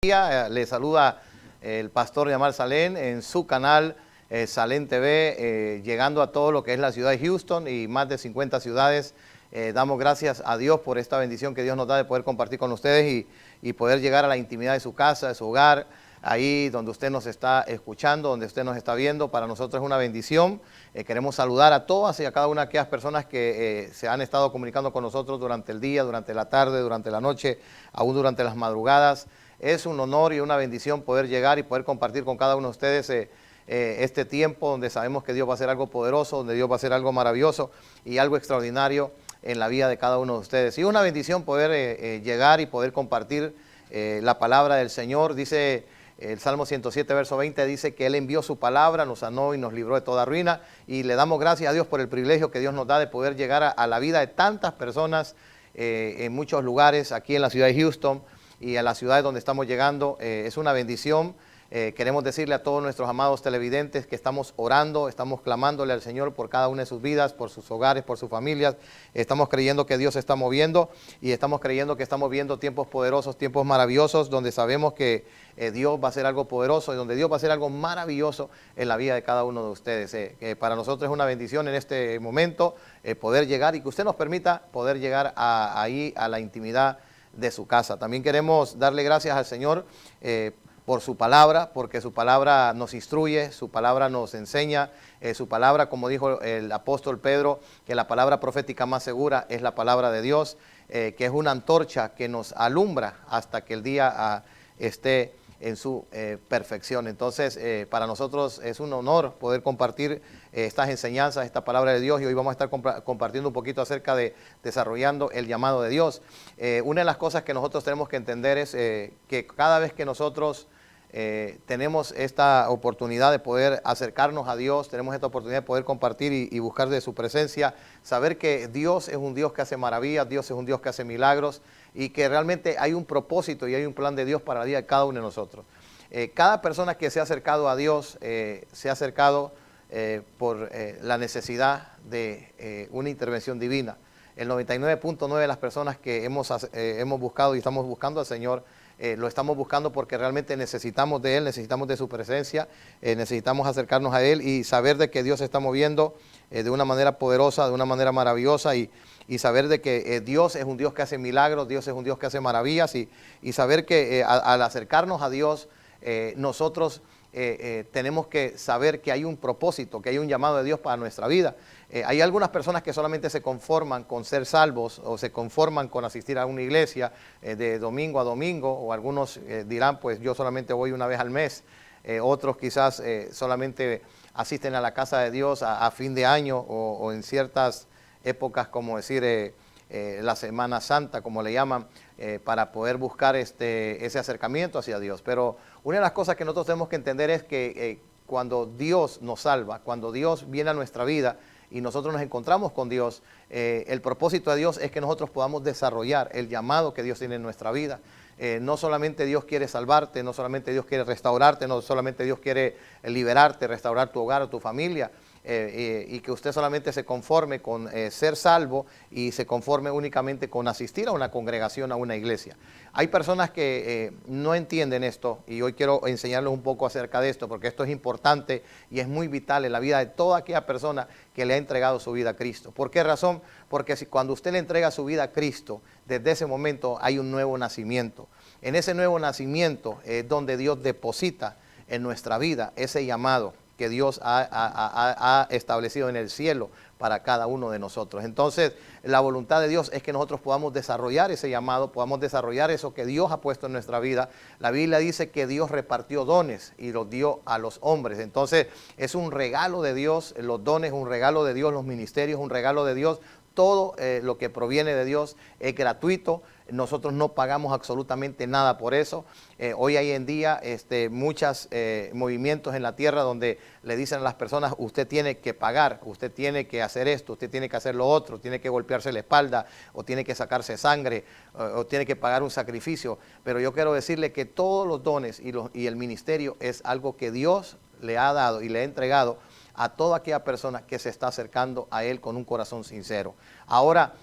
Le saluda el pastor Yamal Salén en su canal Salén TV, llegando a todo lo que es la ciudad de Houston y más de 50 ciudades. Damos gracias a Dios por esta bendición que Dios nos da de poder compartir con ustedes y poder llegar a la intimidad de su casa, de su hogar, ahí donde usted nos está escuchando, donde usted nos está viendo. Para nosotros es una bendición. Queremos saludar a todas y a cada una de aquellas personas que se han estado comunicando con nosotros durante el día, durante la tarde, durante la noche, aún durante las madrugadas. Es un honor y una bendición poder llegar y poder compartir con cada uno de ustedes este tiempo donde sabemos que Dios va a hacer algo poderoso, donde Dios va a hacer algo maravilloso y algo extraordinario en la vida de cada uno de ustedes. Y es una bendición poder llegar y poder compartir la palabra del Señor. Dice el Salmo 107, verso 20, dice que Él envió su palabra, nos sanó y nos libró de toda ruina. Y le damos gracias a Dios por el privilegio que Dios nos da de poder llegar a la vida de tantas personas en muchos lugares aquí en la ciudad de Houston y a las ciudades donde estamos llegando. Es una bendición. Queremos decirle a todos nuestros amados televidentes que estamos orando, estamos clamándole al Señor por cada una de sus vidas, por sus hogares, por sus familias. Estamos creyendo que Dios se está moviendo y estamos creyendo que estamos viendo tiempos poderosos, tiempos maravillosos, donde sabemos que Dios va a hacer algo poderoso y donde Dios va a hacer algo maravilloso en la vida de cada uno de ustedes. Para nosotros es una bendición en este momento poder llegar y que usted nos permita poder llegar ahí a la intimidad de su casa. También queremos darle gracias al Señor por su palabra, porque su palabra nos instruye, su palabra nos enseña, su palabra, como dijo el apóstol Pedro, que la palabra profética más segura es la palabra de Dios, que es una antorcha que nos alumbra hasta que el día esté en su perfección. Entonces, para nosotros es un honor poder compartir estas enseñanzas, esta palabra de Dios, y hoy vamos a estar compartiendo un poquito acerca de desarrollando el llamado de Dios. Una de las cosas que nosotros tenemos que entender es que cada vez que nosotros tenemos esta oportunidad de poder acercarnos a Dios, tenemos esta oportunidad de poder compartir y buscar de su presencia, saber que Dios es un Dios que hace maravillas, Dios es un Dios que hace milagros y que realmente hay un propósito y hay un plan de Dios para la vida de cada uno de nosotros. Cada persona que se ha acercado a Dios se ha acercado por la necesidad de una intervención divina. El 99.9 de las personas que hemos buscado y estamos buscando al Señor, lo estamos buscando porque realmente necesitamos de Él, necesitamos de su presencia, necesitamos acercarnos a Él y saber de que Dios se está moviendo de una manera poderosa, de una manera maravillosa y saber de que Dios es un Dios que hace milagros, Dios es un Dios que hace maravillas y saber que al acercarnos a Dios nosotros tenemos que saber que hay un propósito, que hay un llamado de Dios para nuestra vida. Hay algunas personas que solamente se conforman con ser salvos o se conforman con asistir a una iglesia de domingo a domingo, o algunos dirán, pues yo solamente voy una vez al mes. Otros quizás solamente asisten a la casa de Dios a fin de año o en ciertas épocas, como decir la Semana Santa, como le llaman, para poder buscar ese acercamiento hacia Dios. Pero una de las cosas que nosotros tenemos que entender es que cuando Dios nos salva, cuando Dios viene a nuestra vida y nosotros nos encontramos con Dios, el propósito de Dios es que nosotros podamos desarrollar el llamado que Dios tiene en nuestra vida. No solamente Dios quiere salvarte, no solamente Dios quiere restaurarte, no solamente Dios quiere liberarte, restaurar tu hogar o tu familia, y que usted solamente se conforme con ser salvo y se conforme únicamente con asistir a una congregación, a una iglesia. Hay personas que no entienden esto y hoy quiero enseñarles un poco acerca de esto porque esto es importante y es muy vital en la vida de toda aquella persona que le ha entregado su vida a Cristo. ¿Por qué razón? Porque cuando usted le entrega su vida a Cristo, desde ese momento hay un nuevo nacimiento. En ese nuevo nacimiento es donde Dios deposita en nuestra vida ese llamado que Dios ha establecido en el cielo para cada uno de nosotros. Entonces, la voluntad de Dios es que nosotros podamos desarrollar ese llamado, podamos desarrollar eso que Dios ha puesto en nuestra vida. La Biblia dice que Dios repartió dones y los dio a los hombres. Entonces, es un regalo de Dios, los dones, un regalo de Dios, los ministerios, un regalo de Dios. Todo lo que proviene de Dios es gratuito. Nosotros no pagamos absolutamente nada por eso. Hoy hay en día muchos movimientos en la tierra donde le dicen a las personas, usted tiene que pagar, usted tiene que hacer esto, usted tiene que hacer lo otro, tiene que golpearse la espalda o tiene que sacarse sangre o tiene que pagar un sacrificio. Pero yo quiero decirle que todos los dones y el ministerio es algo que Dios le ha dado y le ha entregado a toda aquella persona que se está acercando a Él con un corazón sincero. Ahora,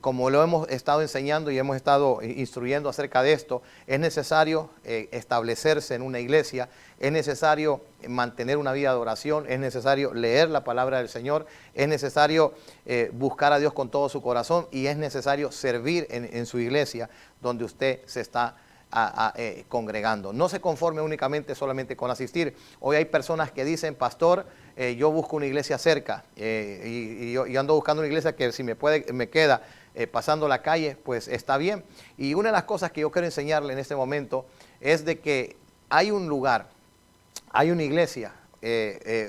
como lo hemos estado enseñando y hemos estado instruyendo acerca de esto, es necesario establecerse en una iglesia, es necesario mantener una vida de oración, es necesario leer la palabra del Señor, es necesario buscar a Dios con todo su corazón y es necesario servir en su iglesia donde usted se está congregando. No se conforme únicamente solamente con asistir. Hoy hay personas que dicen, pastor, yo busco una iglesia cerca y yo ando buscando una iglesia que si me queda pasando la calle, pues está bien. Y una de las cosas que yo quiero enseñarle en este momento es de que hay un lugar, hay una iglesia,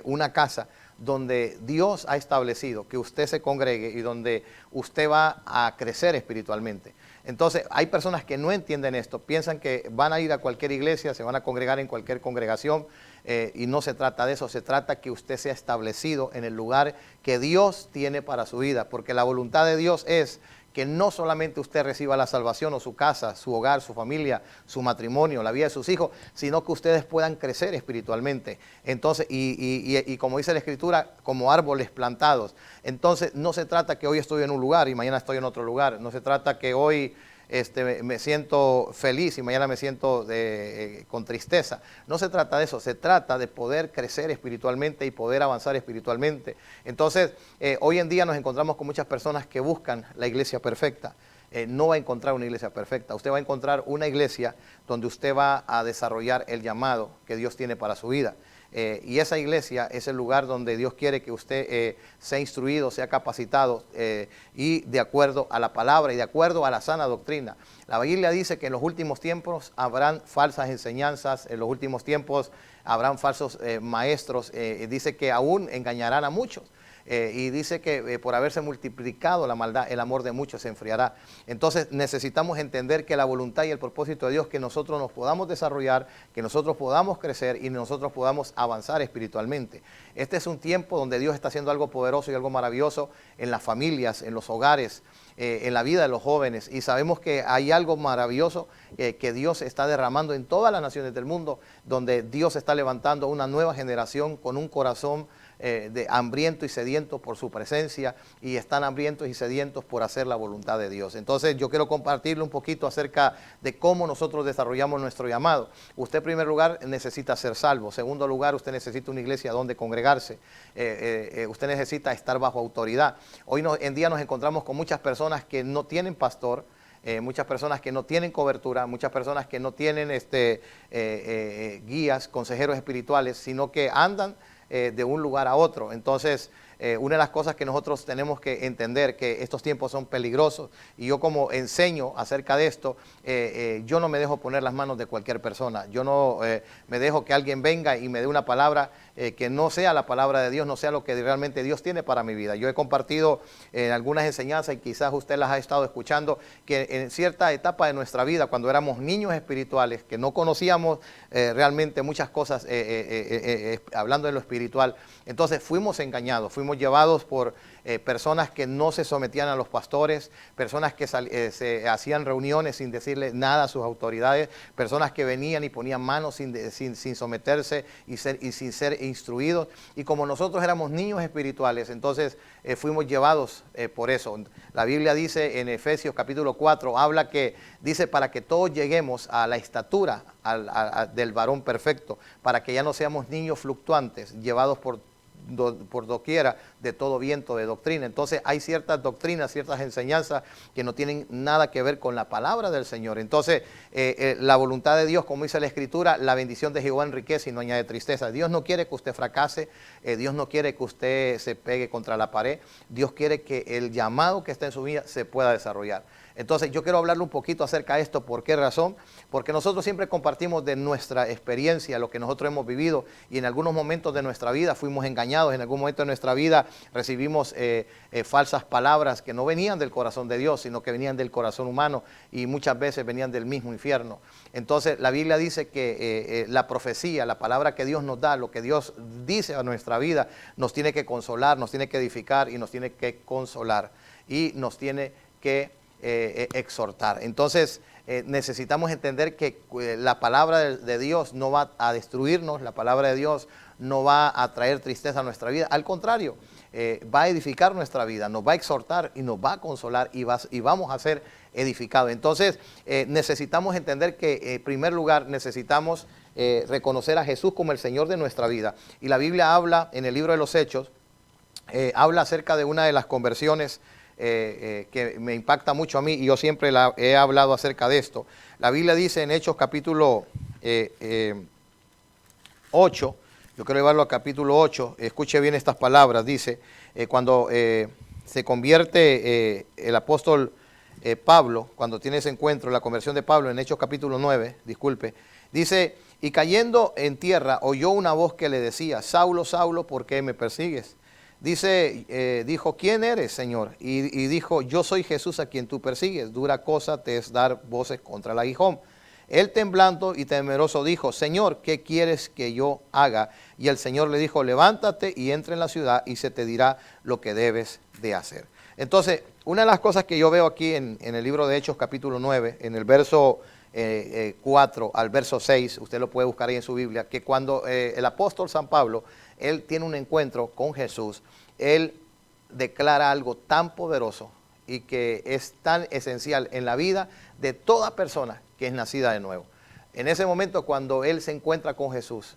una casa donde Dios ha establecido que usted se congregue y donde usted va a crecer espiritualmente. Entonces, hay personas que no entienden esto, piensan que van a ir a cualquier iglesia, se van a congregar en cualquier congregación, y no se trata de eso, se trata que usted sea establecido en el lugar que Dios tiene para su vida, porque la voluntad de Dios es que no solamente usted reciba la salvación o su casa, su hogar, su familia, su matrimonio, la vida de sus hijos, sino que ustedes puedan crecer espiritualmente. Entonces, y como dice la Escritura, como árboles plantados. Entonces, no se trata que hoy estoy en un lugar y mañana estoy en otro lugar. No se trata que hoy me siento feliz y mañana me siento con tristeza. No se trata de eso, se trata de poder crecer espiritualmente y poder avanzar espiritualmente. Entonces, hoy en día nos encontramos con muchas personas que buscan la iglesia perfecta. No va a encontrar una iglesia perfecta, usted va a encontrar una iglesia donde usted va a desarrollar el llamado que Dios tiene para su vida. Y esa iglesia es el lugar donde Dios quiere que usted sea instruido, sea capacitado y de acuerdo a la palabra y de acuerdo a la sana doctrina. La Biblia dice que en los últimos tiempos habrán falsas enseñanzas, en los últimos tiempos habrán falsos maestros, dice que aún engañarán a muchos. Y dice que por haberse multiplicado la maldad, el amor de muchos se enfriará. Entonces necesitamos entender que la voluntad y el propósito de Dios, que nosotros nos podamos desarrollar, que nosotros podamos crecer y nosotros podamos avanzar espiritualmente. Este es un tiempo donde Dios está haciendo algo poderoso y algo maravilloso en las familias, en los hogares, en la vida de los jóvenes. Y sabemos que hay algo maravilloso que Dios está derramando en todas las naciones del mundo, donde Dios está levantando una nueva generación con un corazón de hambriento y sediento por su presencia, y están hambrientos y sedientos por hacer la voluntad de Dios. Entonces yo quiero compartirle un poquito acerca de cómo nosotros desarrollamos nuestro llamado. Usted en primer lugar necesita ser salvo, en segundo lugar usted necesita una iglesia donde congregarse, usted necesita estar bajo autoridad. Hoy en día nos encontramos con muchas personas que no tienen pastor, muchas personas que no tienen cobertura, muchas personas que no tienen guías, consejeros espirituales, sino que andan de un lugar a otro. Entonces, una de las cosas que nosotros tenemos que entender, que estos tiempos son peligrosos, y yo como enseño acerca de esto, yo no me dejo poner las manos de cualquier persona. Yo no me dejo que alguien venga y me dé una palabra que no sea la palabra de Dios, no sea lo que realmente Dios tiene para mi vida. Yo he compartido algunas enseñanzas, y quizás usted las ha estado escuchando, que en cierta etapa de nuestra vida, cuando éramos niños espirituales, que no conocíamos realmente muchas cosas hablando de lo espiritual, entonces fuimos engañados, fuimos llevados por personas que no se sometían a los pastores, personas que se hacían reuniones sin decirle nada a sus autoridades, personas que venían y ponían manos sin someterse y sin ser instruidos. Y como nosotros éramos niños espirituales, entonces fuimos llevados por eso. La Biblia dice en Efesios capítulo 4, habla que dice para que todos lleguemos a la estatura del varón perfecto, para que ya no seamos niños fluctuantes, llevados por doquiera de todo viento de doctrina. Entonces hay ciertas doctrinas, ciertas enseñanzas que no tienen nada que ver con la palabra del Señor. Entonces la voluntad de Dios, como dice la Escritura, la bendición de Jehová enriquece y no añade tristeza. Dios no quiere que usted fracase, Dios no quiere que usted se pegue contra la pared, Dios quiere que el llamado que está en su vida se pueda desarrollar. Entonces yo quiero hablarle un poquito acerca de esto. ¿Por qué razón? Porque nosotros siempre compartimos de nuestra experiencia, lo que nosotros hemos vivido, y en algunos momentos de nuestra vida fuimos engañados, en algún momento de nuestra vida recibimos falsas palabras que no venían del corazón de Dios, sino que venían del corazón humano, y muchas veces venían del mismo infierno. Entonces la Biblia dice que la profecía, la palabra que Dios nos da, lo que Dios dice a nuestra vida, nos tiene que consolar, nos tiene que edificar y nos tiene que consolar, y nos tiene que exhortar. Entonces necesitamos entender que la palabra de Dios no va a destruirnos, la palabra de Dios no va a traer tristeza a nuestra vida, al contrario, va a edificar nuestra vida, nos va a exhortar y nos va a consolar y vamos a ser edificados. Entonces necesitamos entender que en primer lugar necesitamos reconocer a Jesús como el Señor de nuestra vida. Y la Biblia habla en el libro de los Hechos, habla acerca de una de las conversiones que me impacta mucho a mí, y yo siempre he hablado acerca de esto. La Biblia dice en Hechos capítulo 8, yo quiero llevarlo a capítulo 8, escuche bien estas palabras, dice, cuando se convierte el apóstol Pablo, cuando tiene ese encuentro, la conversión de Pablo, en Hechos capítulo 9, disculpe, dice, y cayendo en tierra, oyó una voz que le decía, Saulo, Saulo, ¿por qué me persigues? Dice, dijo, ¿quién eres, Señor? Y dijo, yo soy Jesús a quien tú persigues, dura cosa te es dar voces contra el aguijón. Él temblando y temeroso dijo, Señor, ¿qué quieres que yo haga? Y el Señor le dijo, levántate y entra en la ciudad y se te dirá lo que debes de hacer. Entonces, una de las cosas que yo veo aquí en el libro de Hechos capítulo 9, en el verso 4 al verso 6, usted lo puede buscar ahí en su Biblia, que cuando el apóstol San Pablo, él tiene un encuentro con Jesús, él declara algo tan poderoso y que es tan esencial en la vida de toda persona que es nacida de nuevo. En ese momento, cuando él se encuentra con Jesús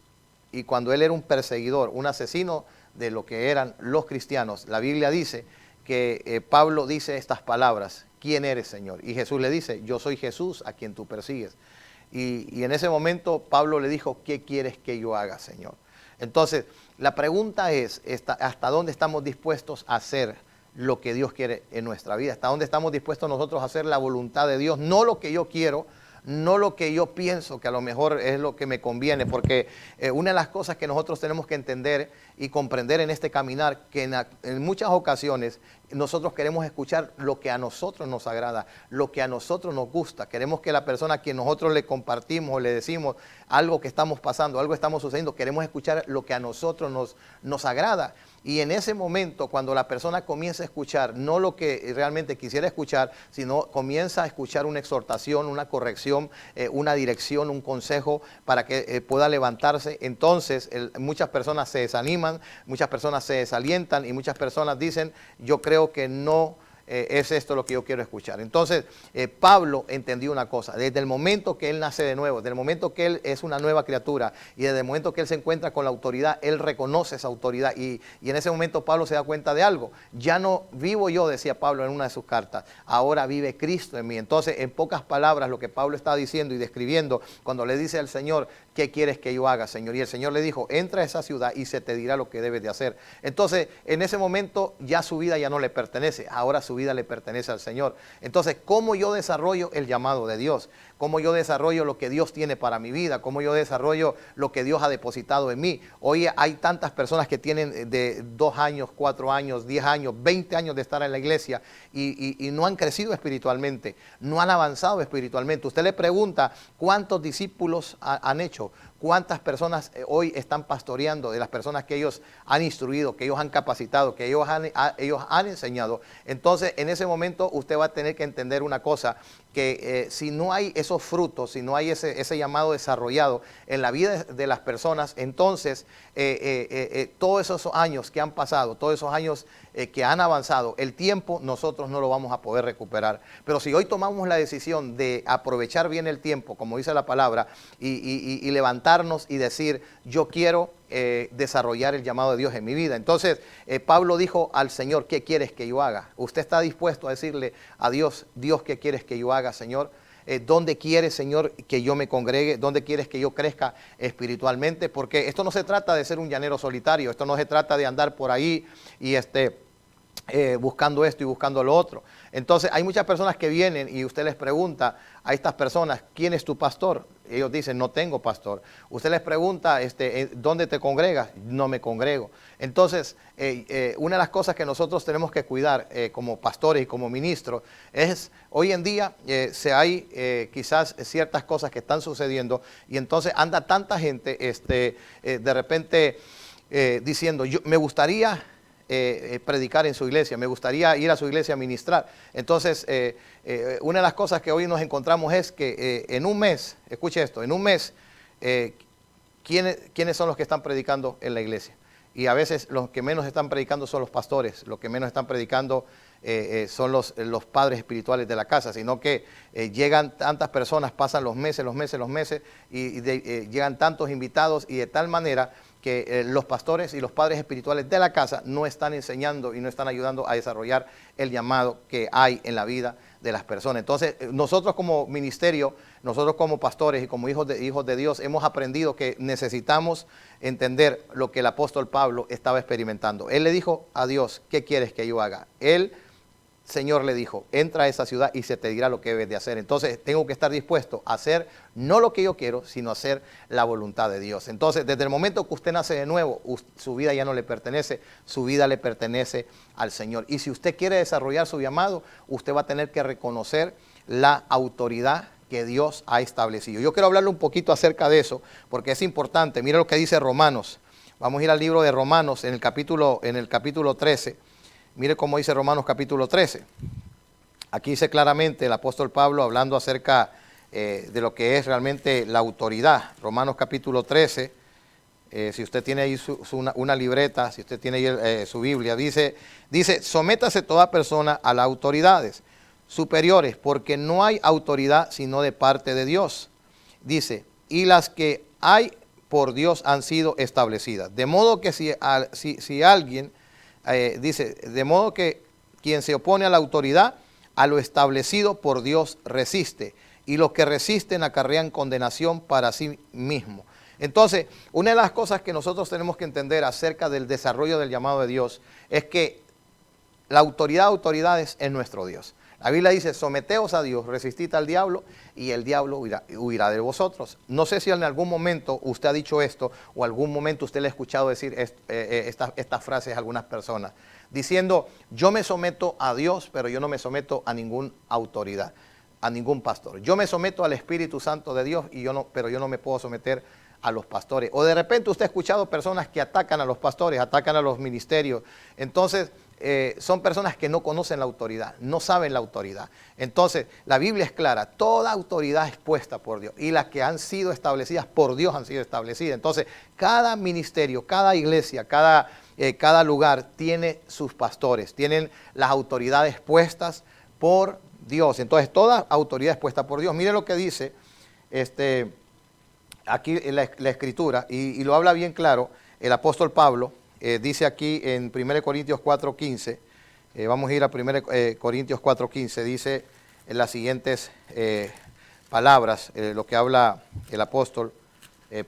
y cuando él era un perseguidor, un asesino de lo que eran los cristianos, la Biblia dice que Pablo dice estas palabras, ¿quién eres, Señor? Y Jesús le dice, yo soy Jesús a quien tú persigues. Y en ese momento Pablo le dijo, ¿qué quieres que yo haga, Señor? Entonces, la pregunta es, ¿hasta dónde estamos dispuestos a hacer lo que Dios quiere en nuestra vida? ¿Hasta dónde estamos dispuestos nosotros a hacer la voluntad de Dios? No lo que yo quiero, no lo que yo pienso que a lo mejor es lo que me conviene, porque una de las cosas que nosotros tenemos que entender y comprender en este caminar, que en muchas ocasiones nosotros queremos escuchar lo que a nosotros nos agrada, lo que a nosotros nos gusta. Queremos que la persona a quien nosotros le compartimos o le decimos algo que estamos pasando, algo que estamos sucediendo, queremos escuchar lo que a nosotros nos agrada. Y en ese momento, cuando la persona comienza a escuchar, no lo que realmente quisiera escuchar, sino comienza a escuchar una exhortación, una corrección, una dirección, un consejo para que pueda levantarse, entonces muchas personas se desaniman, muchas personas se desalientan y muchas personas dicen, yo creo que no es esto lo que yo quiero escuchar. Entonces, Pablo entendió una cosa, desde el momento que él nace de nuevo, desde el momento que él es una nueva criatura y desde el momento que él se encuentra con la autoridad, él reconoce esa autoridad y en ese momento Pablo se da cuenta de algo. Ya no vivo yo, decía Pablo en una de sus cartas, ahora vive Cristo en mí. Entonces, en pocas palabras, lo que Pablo está diciendo y describiendo, cuando le dice al Señor, ¿qué quieres que yo haga, Señor? Y el Señor le dijo, entra a esa ciudad y se te dirá lo que debes de hacer. Entonces, en ese momento ya su vida ya no le pertenece, ahora su vida le pertenece al Señor. Entonces, ¿cómo yo desarrollo el llamado de Dios? ¿Cómo yo desarrollo lo que Dios tiene para mi vida? ¿Cómo yo desarrollo lo que Dios ha depositado en mí? Hoy hay tantas personas que tienen de 2 años, 4 años, 10 años, 20 años de estar en la iglesia y no han crecido espiritualmente, no han avanzado espiritualmente. Usted le pregunta, ¿cuántos discípulos han hecho? ¿Cuántas personas hoy están pastoreando de las personas que ellos han instruido, que ellos han capacitado, que ellos han enseñado? Entonces, en ese momento usted va a tener que entender una cosa, que si no hay esos frutos, si no hay ese llamado desarrollado en la vida de las personas, entonces todos esos años que han pasado, todos esos años que han avanzado, el tiempo nosotros no lo vamos a poder recuperar. Pero si hoy tomamos la decisión de aprovechar bien el tiempo, como dice la palabra, y levantarnos y decir, yo quiero desarrollar el llamado de Dios en mi vida. Entonces, Pablo dijo al Señor, ¿qué quieres que yo haga? ¿Usted está dispuesto a decirle a Dios, Dios, ¿qué quieres que yo haga, Señor? ¿Dónde quieres, Señor, que yo me congregue? ¿Dónde quieres que yo crezca espiritualmente? Porque esto no se trata de ser un llanero solitario, esto no se trata de andar por ahí y buscando esto y buscando lo otro. Entonces hay muchas personas que vienen y usted les pregunta a estas personas, ¿quién es tu pastor? Ellos dicen, no tengo pastor. Usted les pregunta, ¿dónde te congregas? No me congrego. Entonces, una de las cosas que nosotros tenemos que cuidar como pastores y como ministros es, hoy en día hay quizás ciertas cosas que están sucediendo y entonces anda tanta gente de repente diciendo, me gustaría predicar en su iglesia, me gustaría ir a su iglesia a ministrar. Entonces, una de las cosas que hoy nos encontramos es que en un mes, escuche esto, en un mes, ¿quiénes son los que están predicando en la iglesia? Y a veces los que menos están predicando son los pastores, los que menos están predicando son los padres espirituales de la casa, sino que llegan tantas personas, pasan los meses y llegan tantos invitados y de tal manera que los pastores y los padres espirituales de la casa no están enseñando y no están ayudando a desarrollar el llamado que hay en la vida de las personas. Entonces, nosotros como ministerio, nosotros como pastores y como hijos de Dios, hemos aprendido que necesitamos entender lo que el apóstol Pablo estaba experimentando. Él le dijo a Dios, ¿qué quieres que yo haga? Él, Señor, le dijo, entra a esa ciudad y se te dirá lo que debes de hacer. Entonces, tengo que estar dispuesto a hacer no lo que yo quiero, sino hacer la voluntad de Dios. Entonces, desde el momento que usted nace de nuevo, su vida ya no le pertenece, su vida le pertenece al Señor. Y si usted quiere desarrollar su llamado, usted va a tener que reconocer la autoridad que Dios ha establecido. Yo quiero hablarle un poquito acerca de eso, porque es importante. Mire lo que dice Romanos. Vamos a ir al libro de Romanos en el capítulo 13. Mire cómo dice Romanos capítulo 13. Aquí dice claramente el apóstol Pablo hablando acerca de lo que es realmente la autoridad. Romanos capítulo 13, si usted tiene ahí una libreta, si usted tiene ahí su Biblia, dice, sométase toda persona a las autoridades superiores, porque no hay autoridad sino de parte de Dios. Dice, y las que hay por Dios han sido establecidas. De modo que si alguien... dice, de modo que quien se opone a la autoridad, a lo establecido por Dios resiste, y los que resisten acarrean condenación para sí mismo. Entonces, una de las cosas que nosotros tenemos que entender acerca del desarrollo del llamado de Dios es que la autoridad de autoridades es nuestro Dios. La Biblia dice, someteos a Dios, resistid al diablo y el diablo huirá de vosotros. No sé si en algún momento usted ha dicho esto o algún momento usted le ha escuchado decir estas frases a algunas personas, diciendo, yo me someto a Dios, pero yo no me someto a ninguna autoridad, a ningún pastor. Yo me someto al Espíritu Santo de Dios, pero yo no me puedo someter a los pastores. O de repente usted ha escuchado personas que atacan a los pastores, atacan a los ministerios. Entonces, son personas que no conocen la autoridad, no saben la autoridad. Entonces, la Biblia es clara, toda autoridad es puesta por Dios y las que han sido establecidas por Dios han sido establecidas. Entonces, cada ministerio, cada iglesia, cada lugar tiene sus pastores, tienen las autoridades puestas por Dios. Entonces, toda autoridad es puesta por Dios. Mire lo que dice aquí la Escritura, y lo habla bien claro el apóstol Pablo. Dice aquí en 1 Corintios 4:15, vamos a ir a 1 Corintios 4:15, dice en las siguientes palabras, lo que habla el apóstol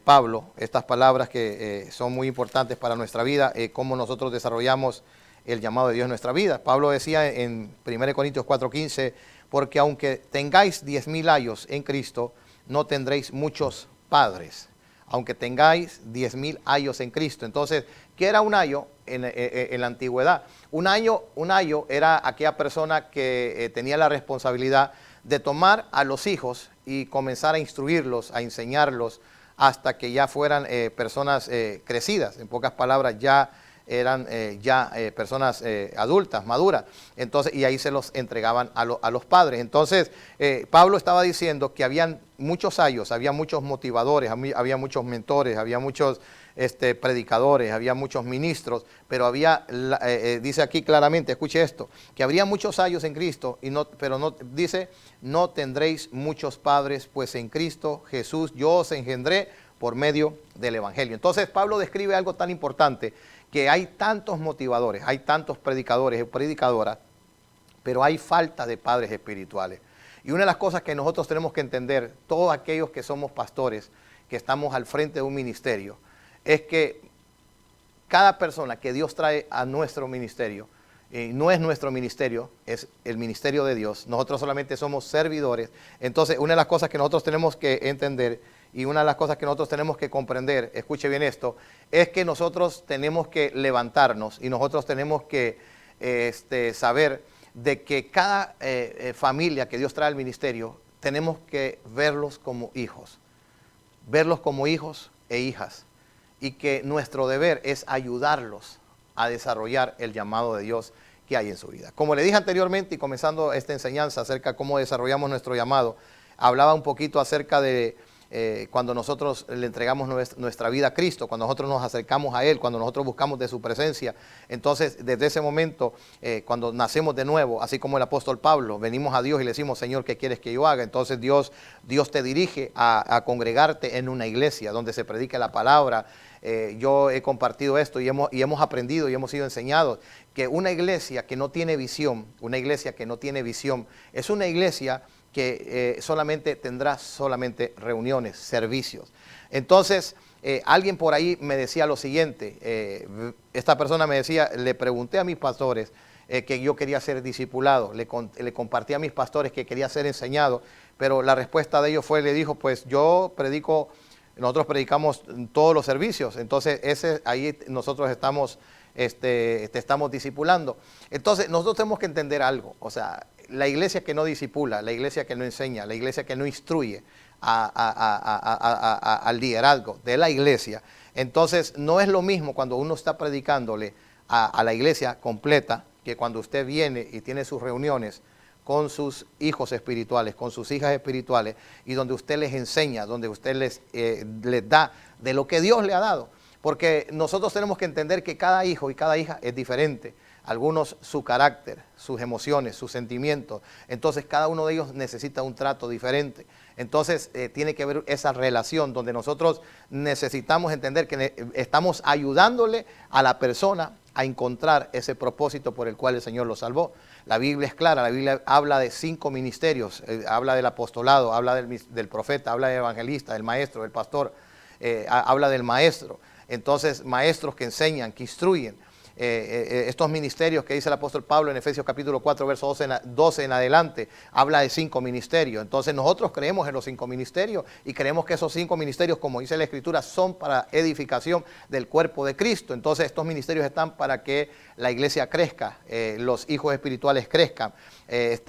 Pablo, estas palabras que son muy importantes para nuestra vida, cómo nosotros desarrollamos el llamado de Dios en nuestra vida. Pablo decía en 1 Corintios 4:15, porque aunque tengáis 10,000 años en Cristo, no tendréis muchos padres. Aunque tengáis 10,000 años en Cristo. Entonces, ¿qué era un ayo en la antigüedad? Un ayo era aquella persona que tenía la responsabilidad de tomar a los hijos y comenzar a instruirlos, a enseñarlos, hasta que ya fueran personas crecidas. En pocas palabras, ya eran personas adultas, maduras. Entonces, y ahí se los entregaban a los padres. Entonces, Pablo estaba diciendo que habían muchos ayos, había muchos motivadores, había muchos mentores, había muchos predicadores, había muchos ministros, pero había, dice aquí claramente, escuche esto, que habría muchos ayos en Cristo, dice, no tendréis muchos padres, pues en Cristo Jesús yo os engendré por medio del Evangelio. Entonces, Pablo describe algo tan importante, que hay tantos motivadores, hay tantos predicadores y predicadoras, pero hay falta de padres espirituales. Y una de las cosas que nosotros tenemos que entender, todos aquellos que somos pastores, que estamos al frente de un ministerio, es que cada persona que Dios trae a nuestro ministerio, no es nuestro ministerio, es el ministerio de Dios. Nosotros solamente somos servidores. Entonces, una de las cosas que nosotros tenemos que entender y una de las cosas que nosotros tenemos que comprender, escuche bien esto, es que nosotros tenemos que levantarnos y nosotros tenemos que saber de que cada familia que Dios trae al ministerio, tenemos que verlos como hijos e hijas, y que nuestro deber es ayudarlos a desarrollar el llamado de Dios que hay en su vida. Como le dije anteriormente y comenzando esta enseñanza acerca de cómo desarrollamos nuestro llamado, hablaba un poquito acerca de cuando nosotros le entregamos nuestra vida a Cristo, cuando nosotros nos acercamos a Él, cuando nosotros buscamos de su presencia. Entonces, desde ese momento, cuando nacemos de nuevo, así como el apóstol Pablo, venimos a Dios y le decimos, Señor, ¿qué quieres que yo haga? Entonces Dios te dirige a congregarte en una iglesia donde se predique la palabra. Yo he compartido esto y hemos aprendido y hemos sido enseñados que una iglesia que no tiene visión, es una iglesia que solamente tendrá reuniones, servicios. Entonces, alguien por ahí me decía lo siguiente, esta persona me decía, le pregunté a mis pastores que yo quería ser discipulado, le compartí a mis pastores que quería ser enseñado, pero la respuesta de ellos le dijo, pues yo predico, nosotros predicamos todos los servicios, entonces ahí nosotros estamos, te estamos discipulando. Entonces nosotros tenemos que entender algo, o sea, la iglesia que no disipula, la iglesia que no enseña, la iglesia que no instruye al liderazgo de la iglesia, entonces no es lo mismo cuando uno está predicándole a la iglesia completa que cuando usted viene y tiene sus reuniones con sus hijos espirituales, con sus hijas espirituales, y donde usted les enseña, donde usted les da de lo que Dios le ha dado. Porque nosotros tenemos que entender que cada hijo y cada hija es diferente. Algunos su carácter, sus emociones, sus sentimientos. Entonces cada uno de ellos necesita un trato diferente. Entonces tiene que haber esa relación donde nosotros necesitamos entender que estamos ayudándole a la persona a encontrar ese propósito por el cual el Señor lo salvó. La Biblia es clara, la Biblia habla de 5 ministerios, habla del apostolado, habla del profeta, habla del evangelista, del maestro, del pastor, habla del maestro. Entonces, maestros que enseñan, que instruyen. Estos ministerios que dice el apóstol Pablo en Efesios capítulo 4, verso 12 en adelante, habla de 5 ministerios. Entonces nosotros creemos en los 5 ministerios y creemos que esos 5 ministerios, como dice la Escritura, son para edificación del cuerpo de Cristo. Entonces estos ministerios están para que la iglesia crezca, los hijos espirituales crezcan,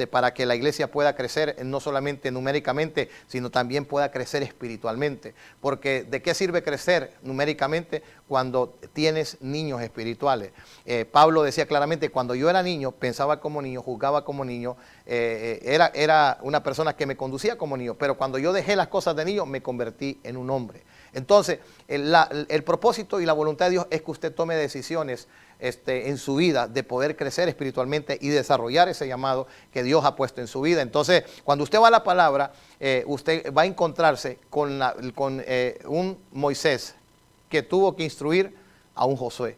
para que la iglesia pueda crecer no solamente numéricamente, sino también pueda crecer espiritualmente. Porque ¿de qué sirve crecer numéricamente cuando tienes niños espirituales? Pablo decía claramente, cuando yo era niño, pensaba como niño, juzgaba como niño, era una persona que me conducía como niño, pero cuando yo dejé las cosas de niño, me convertí en un hombre. Entonces, el propósito y la voluntad de Dios es que usted tome decisiones en su vida de poder crecer espiritualmente y desarrollar ese llamado que Dios ha puesto en su vida. Entonces, cuando usted va a la palabra, usted va a encontrarse con un Moisés que tuvo que instruir a un Josué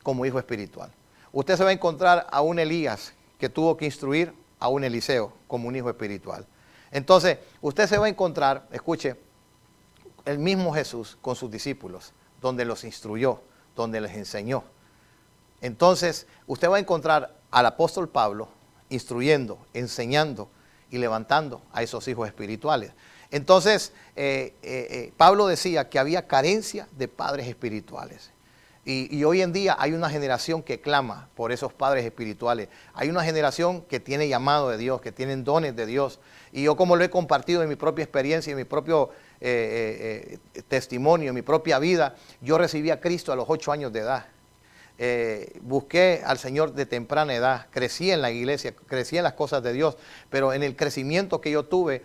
como hijo espiritual. Usted se va a encontrar a un Elías que tuvo que instruir a un Eliseo como un hijo espiritual. Entonces, usted se va a encontrar, escuche, el mismo Jesús con sus discípulos, donde los instruyó, donde les enseñó. Entonces, usted va a encontrar al apóstol Pablo instruyendo, enseñando y levantando a esos hijos espirituales. Entonces, Pablo decía que había carencia de padres espirituales. Y hoy en día hay una generación que clama por esos padres espirituales. Hay una generación que tiene llamado de Dios, que tienen dones de Dios. Y yo, como lo he compartido en mi propia experiencia, en mi propio testimonio, en mi propia vida, yo recibí a Cristo a los 8 años de edad. Busqué al Señor de temprana edad, crecí en la iglesia, crecí en las cosas de Dios, pero en el crecimiento que yo tuve,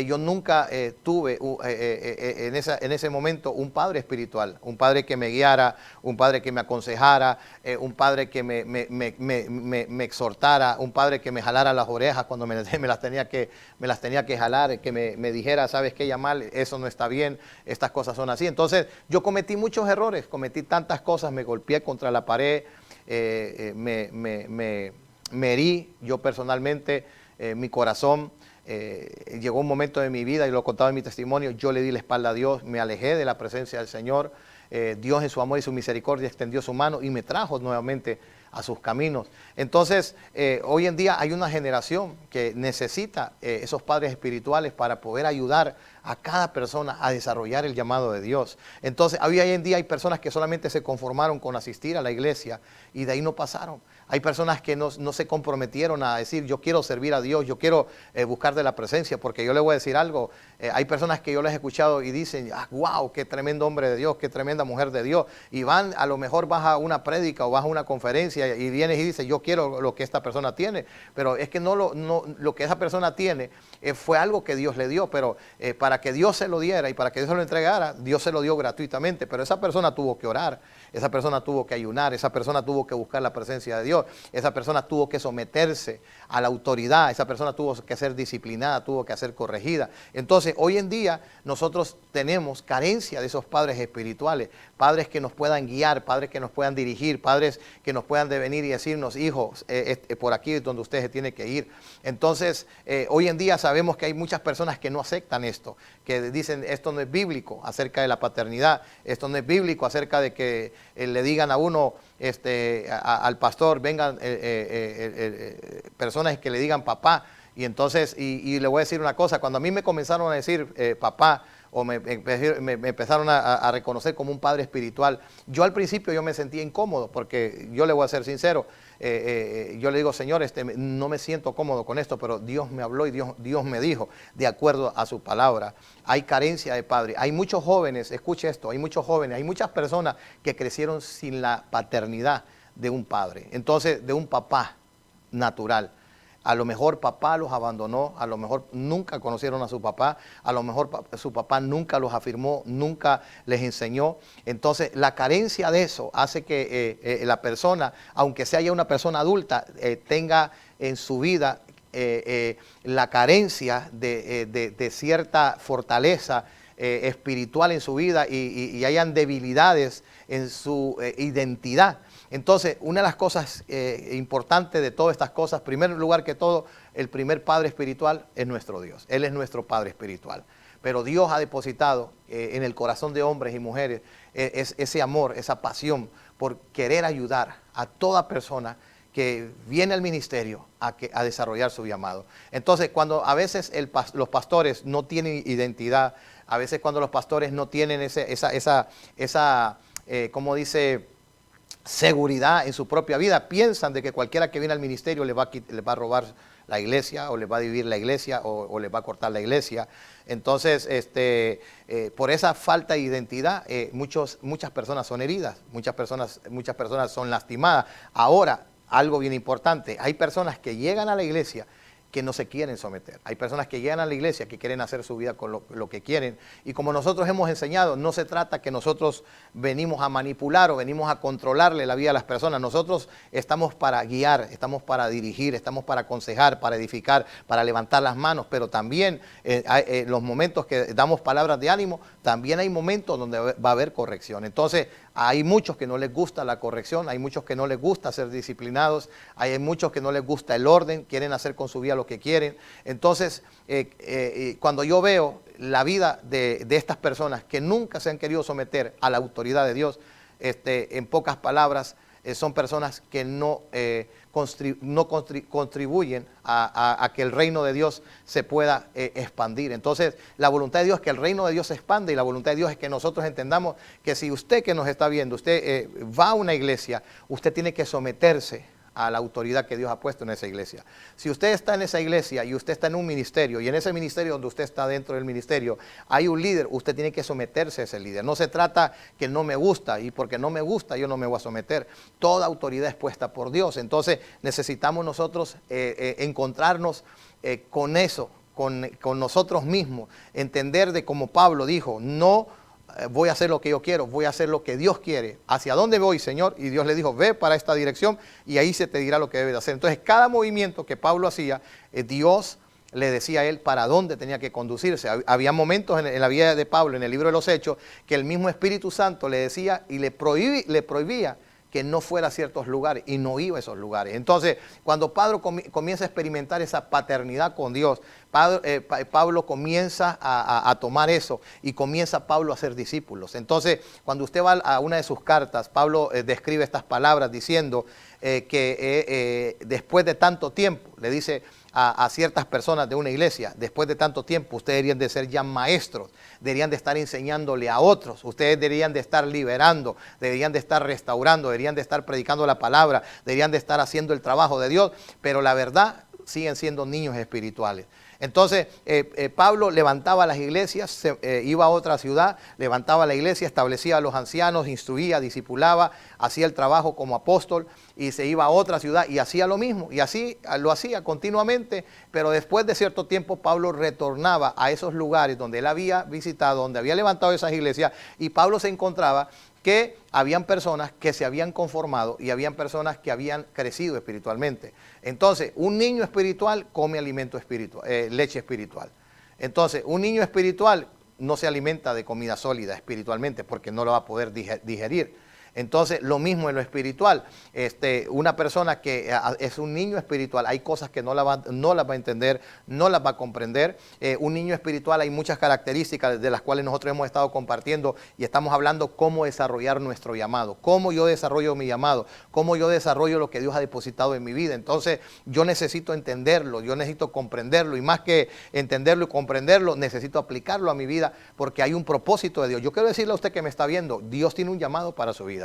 yo nunca tuve en ese momento un padre espiritual, un padre que me guiara, un padre que me aconsejara, un padre que me exhortara, un padre que me jalara las orejas cuando me las tenía que jalar, que me dijera, ¿sabes qué, Yamal? Eso no está bien, estas cosas son así. Entonces yo cometí muchos errores, cometí tantas cosas, me golpeé contra la pared, me herí yo personalmente, mi corazón. Llegó un momento de mi vida, y lo contaba en mi testimonio, yo le di la espalda a Dios, me alejé de la presencia del Señor. Dios en su amor y su misericordia extendió su mano y me trajo nuevamente a sus caminos. Entonces, hoy en día hay una generación que necesita esos padres espirituales para poder ayudar a cada persona a desarrollar el llamado de Dios. Entonces, hoy en día hay personas que solamente se conformaron con asistir a la iglesia y de ahí no pasaron. Hay personas que no se comprometieron a decir, yo quiero servir a Dios, yo quiero buscar de la presencia, porque yo le voy a decir algo, Hay personas que yo les he escuchado y dicen, wow, qué tremendo hombre de Dios, qué tremenda mujer de Dios. Y van, a lo mejor vas a una prédica o vas a una conferencia y vienes y dices, yo quiero lo que esta persona tiene. Pero es que lo que esa persona tiene fue algo que Dios le dio. Pero para que Dios se lo diera y para que Dios se lo entregara, Dios se lo dio gratuitamente. Pero esa persona tuvo que orar, esa persona tuvo que ayunar, esa persona tuvo que buscar la presencia de Dios, esa persona tuvo que someterse a la autoridad, esa persona tuvo que ser disciplinada, tuvo que ser corregida. Entonces, hoy en día nosotros tenemos carencia de esos padres espirituales, padres que nos puedan guiar, padres que nos puedan dirigir, padres que nos puedan venir y decirnos, hijos, por aquí es donde usted se tiene que ir. Entonces, hoy en día sabemos que hay muchas personas que no aceptan esto, que dicen, esto no es bíblico acerca de la paternidad, esto no es bíblico acerca de que le digan a uno, al pastor, vengan personas que le digan papá. Y entonces, y le voy a decir una cosa, cuando a mí me comenzaron a decir papá, o me empezaron a reconocer como un padre espiritual, yo al principio yo me sentía incómodo, porque yo le voy a ser sincero, yo le digo, Señor, no me siento cómodo con esto, pero Dios me habló y Dios me dijo, de acuerdo a su palabra. Hay carencia de padre. Hay muchos jóvenes, escuche esto, hay muchos jóvenes, hay muchas personas que crecieron sin la paternidad de un padre, entonces de un papá natural. A lo mejor papá los abandonó, a lo mejor nunca conocieron a su papá, a lo mejor su papá nunca los afirmó, nunca les enseñó. Entonces la carencia de eso hace que la persona, aunque sea ya una persona adulta, tenga en su vida la carencia de cierta fortaleza espiritual en su vida y hayan debilidades en su identidad. Entonces, una de las cosas importantes de todas estas cosas, en primer lugar que todo, el primer padre espiritual es nuestro Dios. Él es nuestro padre espiritual. Pero Dios ha depositado en el corazón de hombres y mujeres ese amor, esa pasión por querer ayudar a toda persona que viene al ministerio a desarrollar su llamado. Entonces, cuando a veces los pastores no tienen identidad, a veces cuando los pastores no tienen como dice, seguridad en su propia vida, piensan de que cualquiera que viene al ministerio le va a robar la iglesia, o le va a dividir la iglesia, o le va a cortar la iglesia. Entonces, por esa falta de identidad, muchas personas son heridas, muchas personas son lastimadas. Ahora, algo bien importante, hay personas que llegan a la iglesia que no se quieren someter. Hay personas que llegan a la iglesia que quieren hacer su vida con lo que quieren. Y como nosotros hemos enseñado, no se trata que nosotros venimos a manipular o venimos a controlarle la vida a las personas. Nosotros estamos para guiar, estamos para dirigir, estamos para aconsejar, para edificar, para levantar las manos. Pero también los momentos que damos palabras de ánimo, también hay momentos donde va a haber corrección. Entonces, hay muchos que no les gusta la corrección, hay muchos que no les gusta ser disciplinados, hay muchos que no les gusta el orden, quieren hacer con su vida lo que quieren. Entonces, cuando yo veo la vida de estas personas que nunca se han querido someter a la autoridad de Dios, en pocas palabras, son personas que no contribuyen a que el reino de Dios se pueda expandir. Entonces, la voluntad de Dios es que el reino de Dios se expande, y la voluntad de Dios es que nosotros entendamos que si usted que nos está viendo, usted va a una iglesia, usted tiene que someterse a la autoridad que Dios ha puesto en esa iglesia. Si usted está en esa iglesia y usted está en un ministerio, y en ese ministerio donde usted está dentro del ministerio hay un líder, usted tiene que someterse a ese líder. No se trata que no me gusta, y porque no me gusta yo no me voy a someter. Toda autoridad es puesta por Dios. Entonces necesitamos nosotros encontrarnos con eso, con nosotros mismos, entender de como Pablo dijo, no voy a hacer lo que yo quiero, voy a hacer lo que Dios quiere. ¿Hacia dónde voy, Señor? Y Dios le dijo, ve para esta dirección y ahí se te dirá lo que debes hacer. Entonces, cada movimiento que Pablo hacía, Dios le decía a él para dónde tenía que conducirse. Había momentos en la vida de Pablo, en el libro de los Hechos, que el mismo Espíritu Santo le decía y le prohibía que no fuera a ciertos lugares, y no iba a esos lugares. Entonces, cuando Pablo comienza a experimentar esa paternidad con Dios, Pablo comienza a tomar eso, y comienza Pablo a ser discípulos. Entonces, cuando usted va a una de sus cartas, Pablo describe estas palabras diciendo que después de tanto tiempo, le dice a ciertas personas de una iglesia, después de tanto tiempo, ustedes deberían de ser ya maestros, deberían de estar enseñándole a otros, ustedes deberían de estar liberando, deberían de estar restaurando, deberían de estar predicando la palabra, deberían de estar haciendo el trabajo de Dios, pero la verdad siguen siendo niños espirituales. Entonces, Pablo levantaba las iglesias, iba a otra ciudad, levantaba la iglesia, establecía a los ancianos, instruía, discipulaba, hacía el trabajo como apóstol y se iba a otra ciudad y hacía lo mismo. Y así lo hacía continuamente, pero después de cierto tiempo Pablo retornaba a esos lugares donde él había visitado, donde había levantado esas iglesias, y Pablo se encontraba que habían personas que se habían conformado y habían personas que habían crecido espiritualmente. Entonces, un niño espiritual come alimento espiritual, leche espiritual. Entonces, un niño espiritual no se alimenta de comida sólida espiritualmente porque no lo va a poder digerir. Entonces, lo mismo en lo espiritual. Una persona que es un niño espiritual, hay cosas que no las va a entender, no las va a comprender. Un niño espiritual, hay muchas características de las cuales nosotros hemos estado compartiendo y estamos hablando cómo desarrollar nuestro llamado, cómo yo desarrollo mi llamado, cómo yo desarrollo lo que Dios ha depositado en mi vida. Entonces, yo necesito entenderlo, yo necesito comprenderlo, y más que entenderlo y comprenderlo, necesito aplicarlo a mi vida porque hay un propósito de Dios. Yo quiero decirle a usted que me está viendo, Dios tiene un llamado para su vida.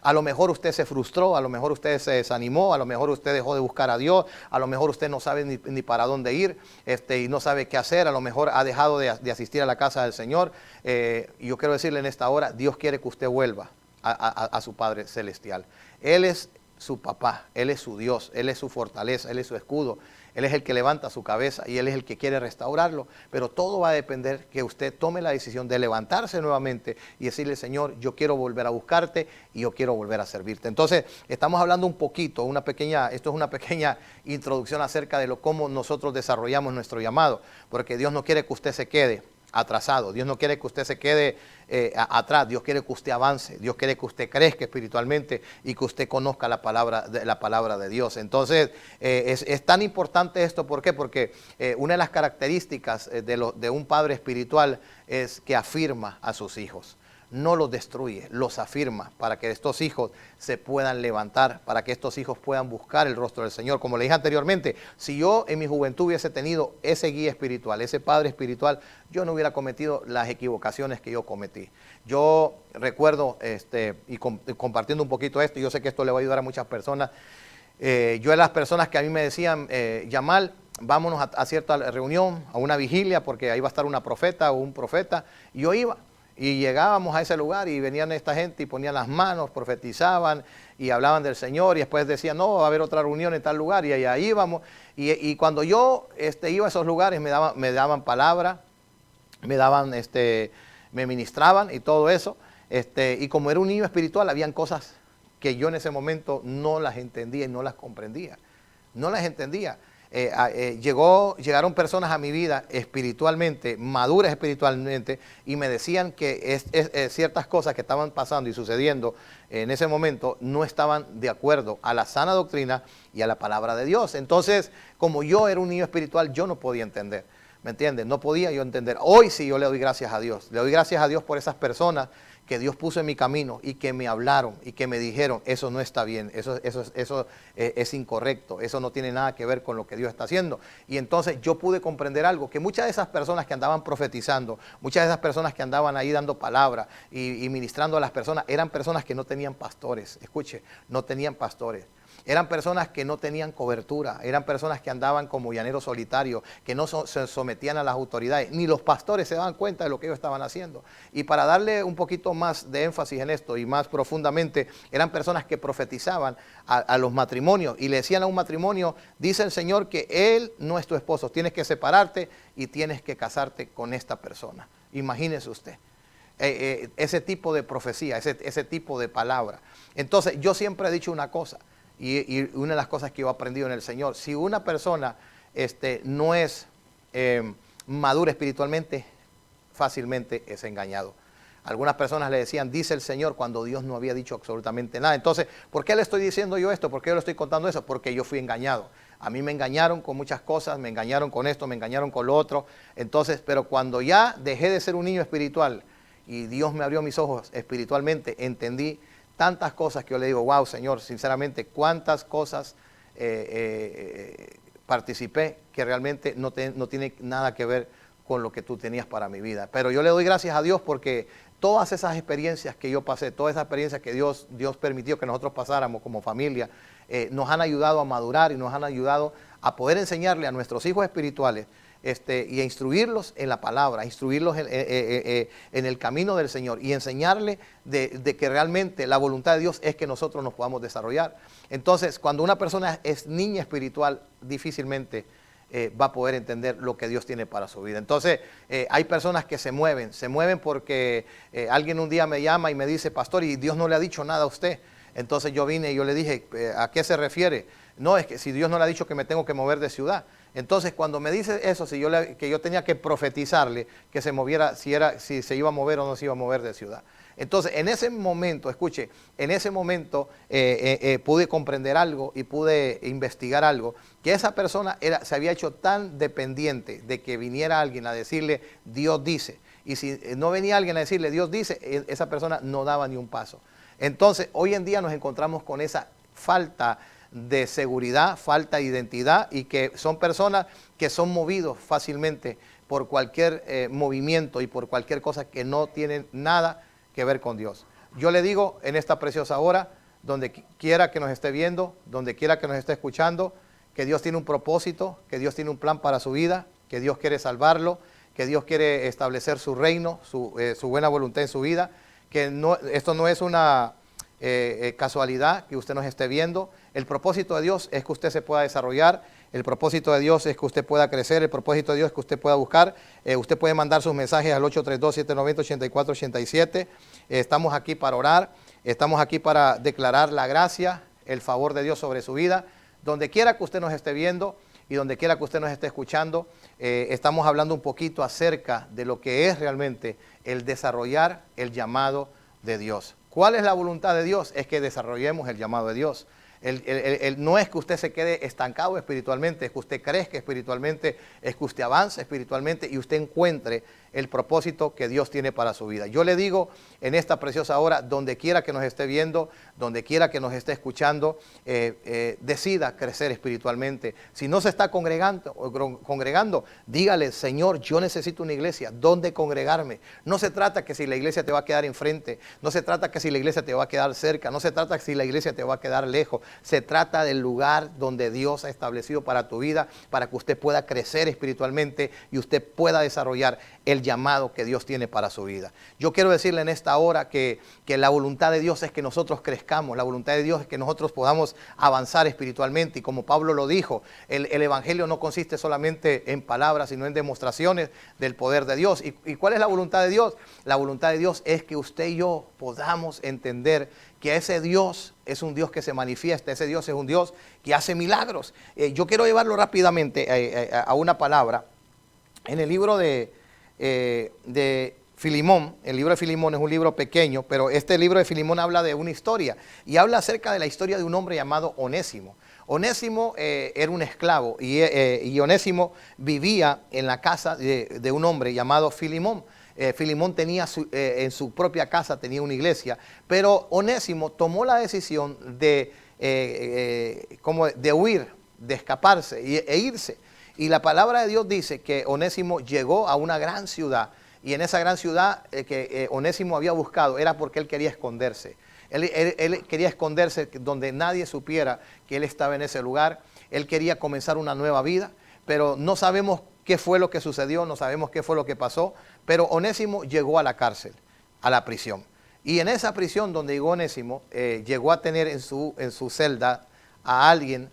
A lo mejor usted se frustró, a lo mejor usted se desanimó, a lo mejor usted dejó de buscar a Dios, a lo mejor usted no sabe ni para dónde ir, y no sabe qué hacer, a lo mejor ha dejado de asistir a la casa del Señor. Y yo quiero decirle en esta hora, Dios quiere que usted vuelva a su Padre Celestial. Él es su papá, Él es su Dios, Él es su fortaleza, Él es su escudo. Él es el que levanta su cabeza y Él es el que quiere restaurarlo, pero todo va a depender que usted tome la decisión de levantarse nuevamente y decirle, Señor, yo quiero volver a buscarte y yo quiero volver a servirte. Entonces, estamos hablando un poquito, esto es una pequeña introducción acerca de cómo nosotros desarrollamos nuestro llamado, porque Dios no quiere que usted se quede atrasado, Dios no quiere que usted se quede atrás, Dios quiere que usted avance, Dios quiere que usted crezca espiritualmente y que usted conozca la palabra de Dios. Entonces, es tan importante esto, ¿por qué? Porque una de las características de un padre espiritual es que afirma a sus hijos. No los destruye, los afirma para que estos hijos se puedan levantar, para que estos hijos puedan buscar el rostro del Señor. Como le dije anteriormente, si yo en mi juventud hubiese tenido ese guía espiritual, ese padre espiritual, yo no hubiera cometido las equivocaciones que yo cometí. Yo recuerdo, compartiendo un poquito esto, yo sé que esto le va a ayudar a muchas personas. Yo de las personas que a mí me decían, Yamal, vámonos a cierta reunión, a una vigilia, porque ahí va a estar una profeta o un profeta, y yo iba. Y llegábamos a ese lugar y venían esta gente y ponían las manos, profetizaban y hablaban del Señor, y después decían, no, va a haber otra reunión en tal lugar, y allá íbamos. Y cuando yo iba a esos lugares me daban palabra, me ministraban y todo eso. Y como era un niño espiritual, habían cosas que yo en ese momento no las entendía y no las comprendía. No las entendía. Llegaron personas a mi vida espiritualmente, maduras espiritualmente, y me decían que ciertas cosas que estaban pasando y sucediendo en ese momento no estaban de acuerdo a la sana doctrina y a la palabra de Dios. Entonces, como yo era un niño espiritual, yo no podía entender, ¿me entiendes? No podía yo entender. Hoy sí yo le doy gracias a Dios. Le doy gracias a Dios por esas personas que Dios puso en mi camino y que me hablaron y que me dijeron, eso no está bien, eso es incorrecto, eso no tiene nada que ver con lo que Dios está haciendo. Y entonces yo pude comprender algo, que muchas de esas personas que andaban profetizando, muchas de esas personas que andaban ahí dando palabra y ministrando a las personas, eran personas que no tenían pastores. Escuche, no tenían pastores. Eran personas que no tenían cobertura, eran personas que andaban como llaneros solitarios, que no se sometían a las autoridades, ni los pastores se daban cuenta de lo que ellos estaban haciendo. Y para darle un poquito más de énfasis en esto y más profundamente, eran personas que profetizaban a los matrimonios y le decían a un matrimonio, dice el Señor que Él no es tu esposo, tienes que separarte y tienes que casarte con esta persona. Imagínese usted. Ese tipo de profecía, ese tipo de palabra. Entonces yo siempre he dicho una cosa, y una de las cosas que yo he aprendido en el Señor, si una persona no es madura espiritualmente, fácilmente es engañado. Algunas personas le decían, dice el Señor, cuando Dios no había dicho absolutamente nada. Entonces, ¿por qué le estoy diciendo yo esto? ¿Por qué yo le estoy contando eso? Porque yo fui engañado. A mí me engañaron con muchas cosas, me engañaron con esto, me engañaron con lo otro. Entonces, pero cuando ya dejé de ser un niño espiritual y Dios me abrió mis ojos espiritualmente, entendí tantas cosas que yo le digo, wow, Señor, sinceramente, cuántas cosas participé que realmente no tiene nada que ver con lo que tú tenías para mi vida. Pero yo le doy gracias a Dios porque todas esas experiencias que yo pasé, todas esas experiencias que Dios permitió que nosotros pasáramos como familia, nos han ayudado a madurar y nos han ayudado a poder enseñarle a nuestros hijos espirituales y a instruirlos en la palabra, a instruirlos en el camino del Señor y enseñarles de que realmente la voluntad de Dios es que nosotros nos podamos desarrollar. Entonces, cuando una persona es niña espiritual, difícilmente va a poder entender lo que Dios tiene para su vida. Entonces, hay personas que se mueven porque alguien un día me llama y me dice, pastor, y Dios no le ha dicho nada a usted. Entonces yo vine y yo le dije, ¿a qué se refiere? No, es que si Dios no le ha dicho que me tengo que mover de ciudad. Entonces cuando me dice eso, que yo tenía que profetizarle que se moviera, si se iba a mover o no se iba a mover de ciudad. Entonces en ese momento, escuche, en ese momento pude comprender algo y pude investigar algo, que esa persona se había hecho tan dependiente de que viniera alguien a decirle, Dios dice. Y si no venía alguien a decirle, Dios dice, esa persona no daba ni un paso. Entonces, hoy en día nos encontramos con esa falta de seguridad, falta de identidad, y que son personas que son movidos fácilmente por cualquier movimiento y por cualquier cosa que no tienen nada que ver con Dios. Yo le digo en esta preciosa hora, donde quiera que nos esté viendo, donde quiera que nos esté escuchando, que Dios tiene un propósito, que Dios tiene un plan para su vida, que Dios quiere salvarlo, que Dios quiere establecer su reino, su buena voluntad en su vida, que esto no es una casualidad que usted nos esté viendo. El propósito de Dios es que usted se pueda desarrollar, el propósito de Dios es que usted pueda crecer, el propósito de Dios es que usted pueda buscar. Usted puede mandar sus mensajes al 832-790-8487. Estamos aquí para orar, estamos aquí para declarar la gracia, el favor de Dios sobre su vida. Donde quiera que usted nos esté viendo y donde quiera que usted nos esté escuchando, estamos hablando un poquito acerca de lo que es realmente el desarrollar el llamado de Dios. ¿Cuál es la voluntad de Dios? Es que desarrollemos el llamado de Dios. No es que usted se quede estancado espiritualmente, es que usted crezca espiritualmente, es que usted avance espiritualmente y usted encuentre el propósito que Dios tiene para su vida. Yo le digo en esta preciosa hora, donde quiera que nos esté viendo, donde quiera que nos esté escuchando, decida crecer espiritualmente. Si no se está congregando, dígale, Señor, yo necesito una iglesia, ¿dónde congregarme? No se trata que si la iglesia te va a quedar enfrente, no se trata que si la iglesia te va a quedar cerca, no se trata que si la iglesia te va a quedar lejos, se trata del lugar donde Dios ha establecido para tu vida, para que usted pueda crecer espiritualmente y usted pueda desarrollar el llamado que Dios tiene para su vida. Yo quiero decirle en esta hora que la voluntad de Dios es que nosotros crezcamos, la voluntad de Dios es que nosotros podamos avanzar espiritualmente, y como Pablo lo dijo, el evangelio no consiste solamente en palabras, sino en demostraciones del poder de Dios. ¿Y cuál es la voluntad de Dios? La voluntad de Dios es que usted y yo podamos entender que ese Dios es un Dios que se manifiesta, ese Dios es un Dios que hace milagros. Yo quiero llevarlo rápidamente a una palabra. En el libro de Filemón, el libro de Filemón es un libro pequeño, pero este libro de Filemón habla de una historia, y habla acerca de la historia de un hombre llamado Onésimo. Onésimo era un esclavo, y Onésimo vivía en la casa de un hombre llamado Filemón. Filemón tenía en su propia casa tenía una iglesia, pero Onésimo tomó la decisión de huir, de escaparse e irse. Y la palabra de Dios dice que Onésimo llegó a una gran ciudad, y en esa gran ciudad que Onésimo había buscado era porque él quería esconderse. Él quería esconderse donde nadie supiera que él estaba en ese lugar. Él quería comenzar una nueva vida, pero no sabemos qué fue lo que sucedió, no sabemos qué fue lo que pasó, pero Onésimo llegó a la cárcel, a la prisión. Y en esa prisión donde llegó Onésimo, llegó a tener en su celda a alguien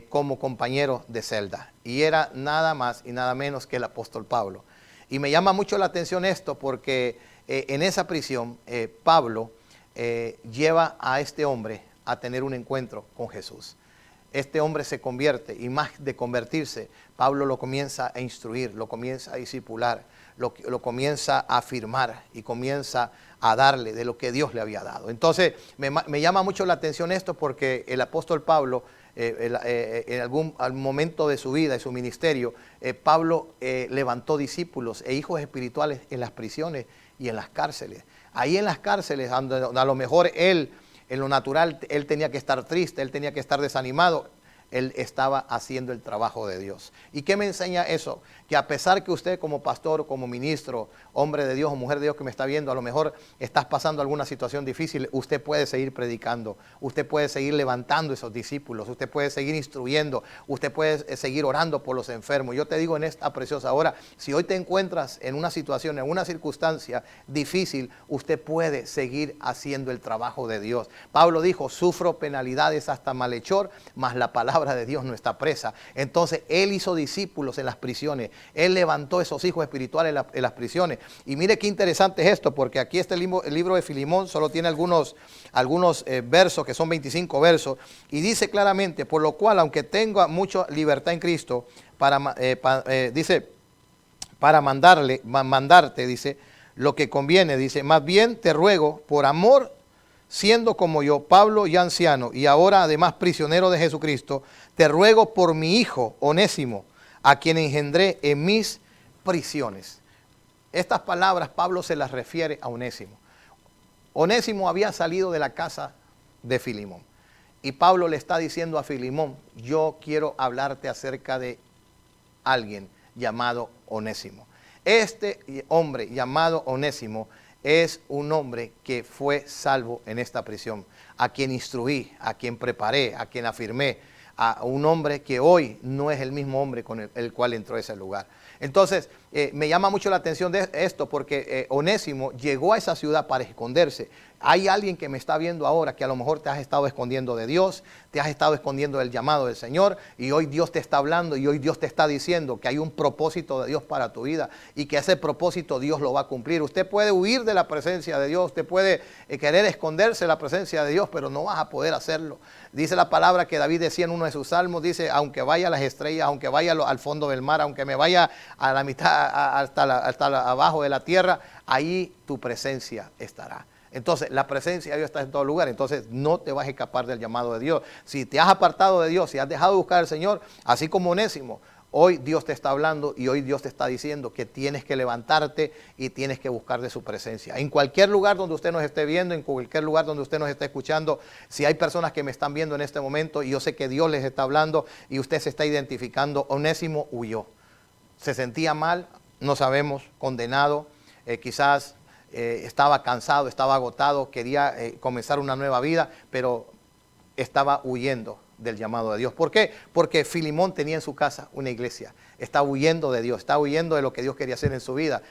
como compañero de celda, y era nada más y nada menos que el apóstol Pablo. Y me llama mucho la atención esto porque en esa prisión Pablo lleva a este hombre a tener un encuentro con Jesús. Este hombre se convierte, y más de convertirse, Pablo lo comienza a instruir, lo comienza a discipular, lo comienza a afirmar y comienza a darle de lo que Dios le había dado. Entonces me llama mucho la atención esto porque el apóstol Pablo, en algún momento de su vida, de su ministerio, Pablo levantó discípulos e hijos espirituales en las prisiones y en las cárceles. Ahí en las cárceles, donde a lo mejor él, en lo natural, él tenía que estar triste, él tenía que estar desanimado. él estaba haciendo el trabajo de Dios. ¿Y qué me enseña eso? Que a pesar que usted como pastor, como ministro, hombre de Dios o mujer de Dios que me está viendo, a lo mejor estás pasando alguna situación difícil, usted puede seguir predicando, usted puede seguir levantando esos discípulos, usted puede seguir instruyendo, usted puede seguir orando por los enfermos. Yo te digo en esta preciosa hora, si hoy te encuentras en una situación, en una circunstancia difícil, usted puede seguir haciendo el trabajo de Dios. Pablo dijo, sufro penalidades hasta malhechor, mas la palabra de Dios no está presa. Entonces él hizo discípulos en las prisiones, él levantó esos hijos espirituales en las prisiones. Y mire qué interesante es esto, porque aquí el libro de Filemón solo tiene algunos versos, que son 25 versos, y dice claramente, por lo cual, aunque tenga mucha libertad en Cristo, dice, para mandarte, dice, lo que conviene, dice, más bien te ruego, por amor, siendo como yo, Pablo ya anciano, y ahora además prisionero de Jesucristo, te ruego por mi hijo, Onésimo, a quien engendré en mis prisiones. Estas palabras Pablo se las refiere a Onésimo. Onésimo había salido de la casa de Filemón. Y Pablo le está diciendo a Filemón, yo quiero hablarte acerca de alguien llamado Onésimo. Este hombre llamado Onésimo es un hombre que fue salvo en esta prisión, a quien instruí, a quien preparé, a quien afirmé, a un hombre que hoy no es el mismo hombre con el cual entró a ese lugar. Entonces, me llama mucho la atención de esto porque Onésimo llegó a esa ciudad para esconderse. Hay alguien que me está viendo ahora que a lo mejor te has estado escondiendo de Dios, te has estado escondiendo del llamado del Señor, y hoy Dios te está hablando y hoy Dios te está diciendo que hay un propósito de Dios para tu vida y que ese propósito Dios lo va a cumplir. Usted puede huir de la presencia de Dios, usted puede querer esconderse de la presencia de Dios, pero no vas a poder hacerlo. Dice la palabra que David decía en uno de sus salmos, dice, aunque vaya a las estrellas, aunque vaya al fondo del mar, aunque me vaya a la mitad, hasta abajo de la tierra, ahí tu presencia estará. Entonces, la presencia de Dios está en todo lugar. Entonces, no te vas a escapar del llamado de Dios. Si te has apartado de Dios, si has dejado de buscar al Señor, así como Onésimo, hoy Dios te está hablando y hoy Dios te está diciendo que tienes que levantarte y tienes que buscar de su presencia. En cualquier lugar donde usted nos esté viendo, en cualquier lugar donde usted nos esté escuchando, si hay personas que me están viendo en este momento y yo sé que Dios les está hablando y usted se está identificando, Onésimo huyó. Se sentía mal, no sabemos, condenado, quizás estaba cansado, estaba agotado, quería comenzar una nueva vida, pero estaba huyendo del llamado de Dios. ¿Por qué? Porque Filemón tenía en su casa una iglesia. Está huyendo de Dios, está huyendo de lo que Dios quería hacer en su vida.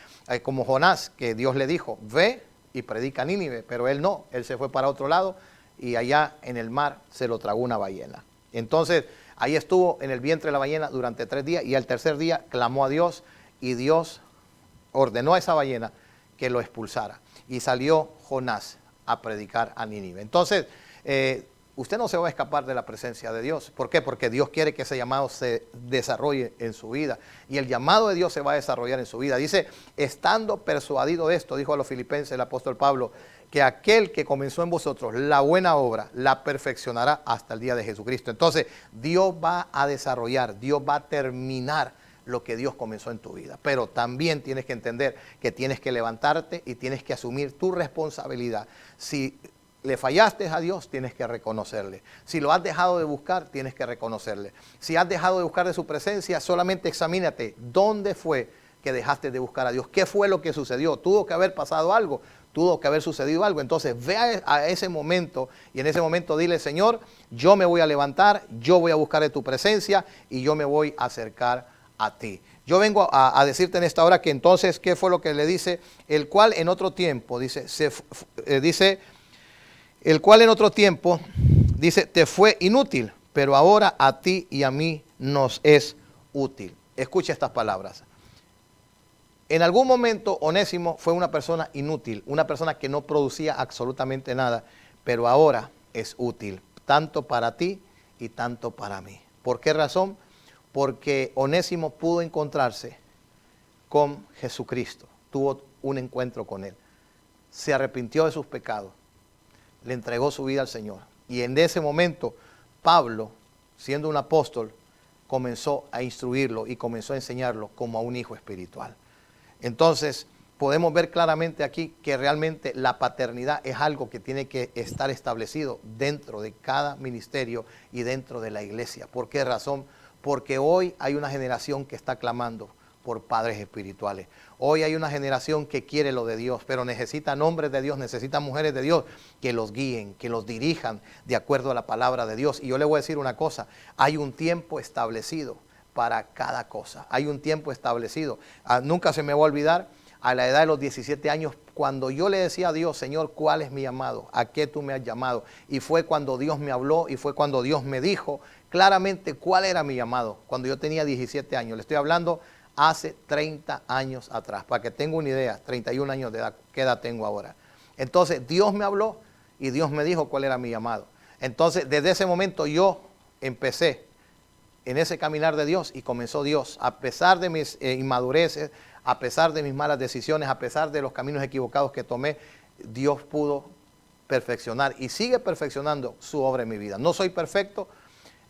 Como Jonás, que Dios le dijo, ve y predica a Nínive, pero él no, él se fue para otro lado y allá en el mar se lo tragó una ballena. Entonces, ahí estuvo en el vientre de la ballena durante 3 días y al tercer día clamó a Dios y Dios ordenó a esa ballena que lo expulsara. Y salió Jonás a predicar a Nínive. Entonces, usted no se va a escapar de la presencia de Dios. ¿Por qué? Porque Dios quiere que ese llamado se desarrolle en su vida. Y el llamado de Dios se va a desarrollar en su vida. Dice, estando persuadido de esto, dijo a los filipenses el apóstol Pablo, que aquel que comenzó en vosotros la buena obra, la perfeccionará hasta el día de Jesucristo. Entonces, Dios va a desarrollar, Dios va a terminar lo que Dios comenzó en tu vida. Pero también tienes que entender que tienes que levantarte y tienes que asumir tu responsabilidad. Si le fallaste a Dios, tienes que reconocerle. Si lo has dejado de buscar, tienes que reconocerle. Si has dejado de buscar de su presencia, solamente examínate dónde fue que dejaste de buscar a Dios. ¿Qué fue lo que sucedió? Tuvo que haber pasado algo, tuvo que haber sucedido algo. Entonces ve a ese momento y en ese momento dile, Señor, yo me voy a levantar, yo voy a buscar de tu presencia y yo me voy a acercar a ti. Yo vengo a decirte en esta hora que entonces, ¿qué fue lo que le dice? El cual en otro tiempo, dice, el cual en otro tiempo, dice, te fue inútil, pero ahora a ti y a mí nos es útil. Escucha estas palabras. En algún momento Onésimo fue una persona inútil, una persona que no producía absolutamente nada, pero ahora es útil, tanto para ti y tanto para mí. ¿Por qué razón? Porque Onésimo pudo encontrarse con Jesucristo, tuvo un encuentro con Él, se arrepintió de sus pecados, le entregó su vida al Señor. Y en ese momento, Pablo, siendo un apóstol, comenzó a instruirlo y comenzó a enseñarlo como a un hijo espiritual. Entonces, podemos ver claramente aquí que realmente la paternidad es algo que tiene que estar establecido dentro de cada ministerio y dentro de la iglesia. ¿Por qué razón? Porque hoy hay una generación que está clamando por padres espirituales. Hoy hay una generación que quiere lo de Dios, pero necesitan hombres de Dios, necesitan mujeres de Dios que los guíen, que los dirijan de acuerdo a la palabra de Dios. Y yo le voy a decir una cosa, hay un tiempo establecido para cada cosa. Hay un tiempo establecido. Nunca se me va a olvidar, a la edad de los 17 años, cuando yo le decía a Dios, Señor, ¿cuál es mi llamado? ¿A qué tú me has llamado? Y fue cuando Dios me habló y fue cuando Dios me dijo claramente cuál era mi llamado. Cuando yo tenía 17 años, le estoy hablando hace 30 años atrás, para que tenga una idea, 31 años de edad, ¿qué edad tengo ahora? Entonces Dios me habló y Dios me dijo cuál era mi llamado. Entonces desde ese momento yo empecé en ese caminar de Dios y comenzó Dios, a pesar de mis inmadureces, a pesar de mis malas decisiones, a pesar de los caminos equivocados que tomé, Dios pudo perfeccionar y sigue perfeccionando su obra en mi vida. No soy perfecto,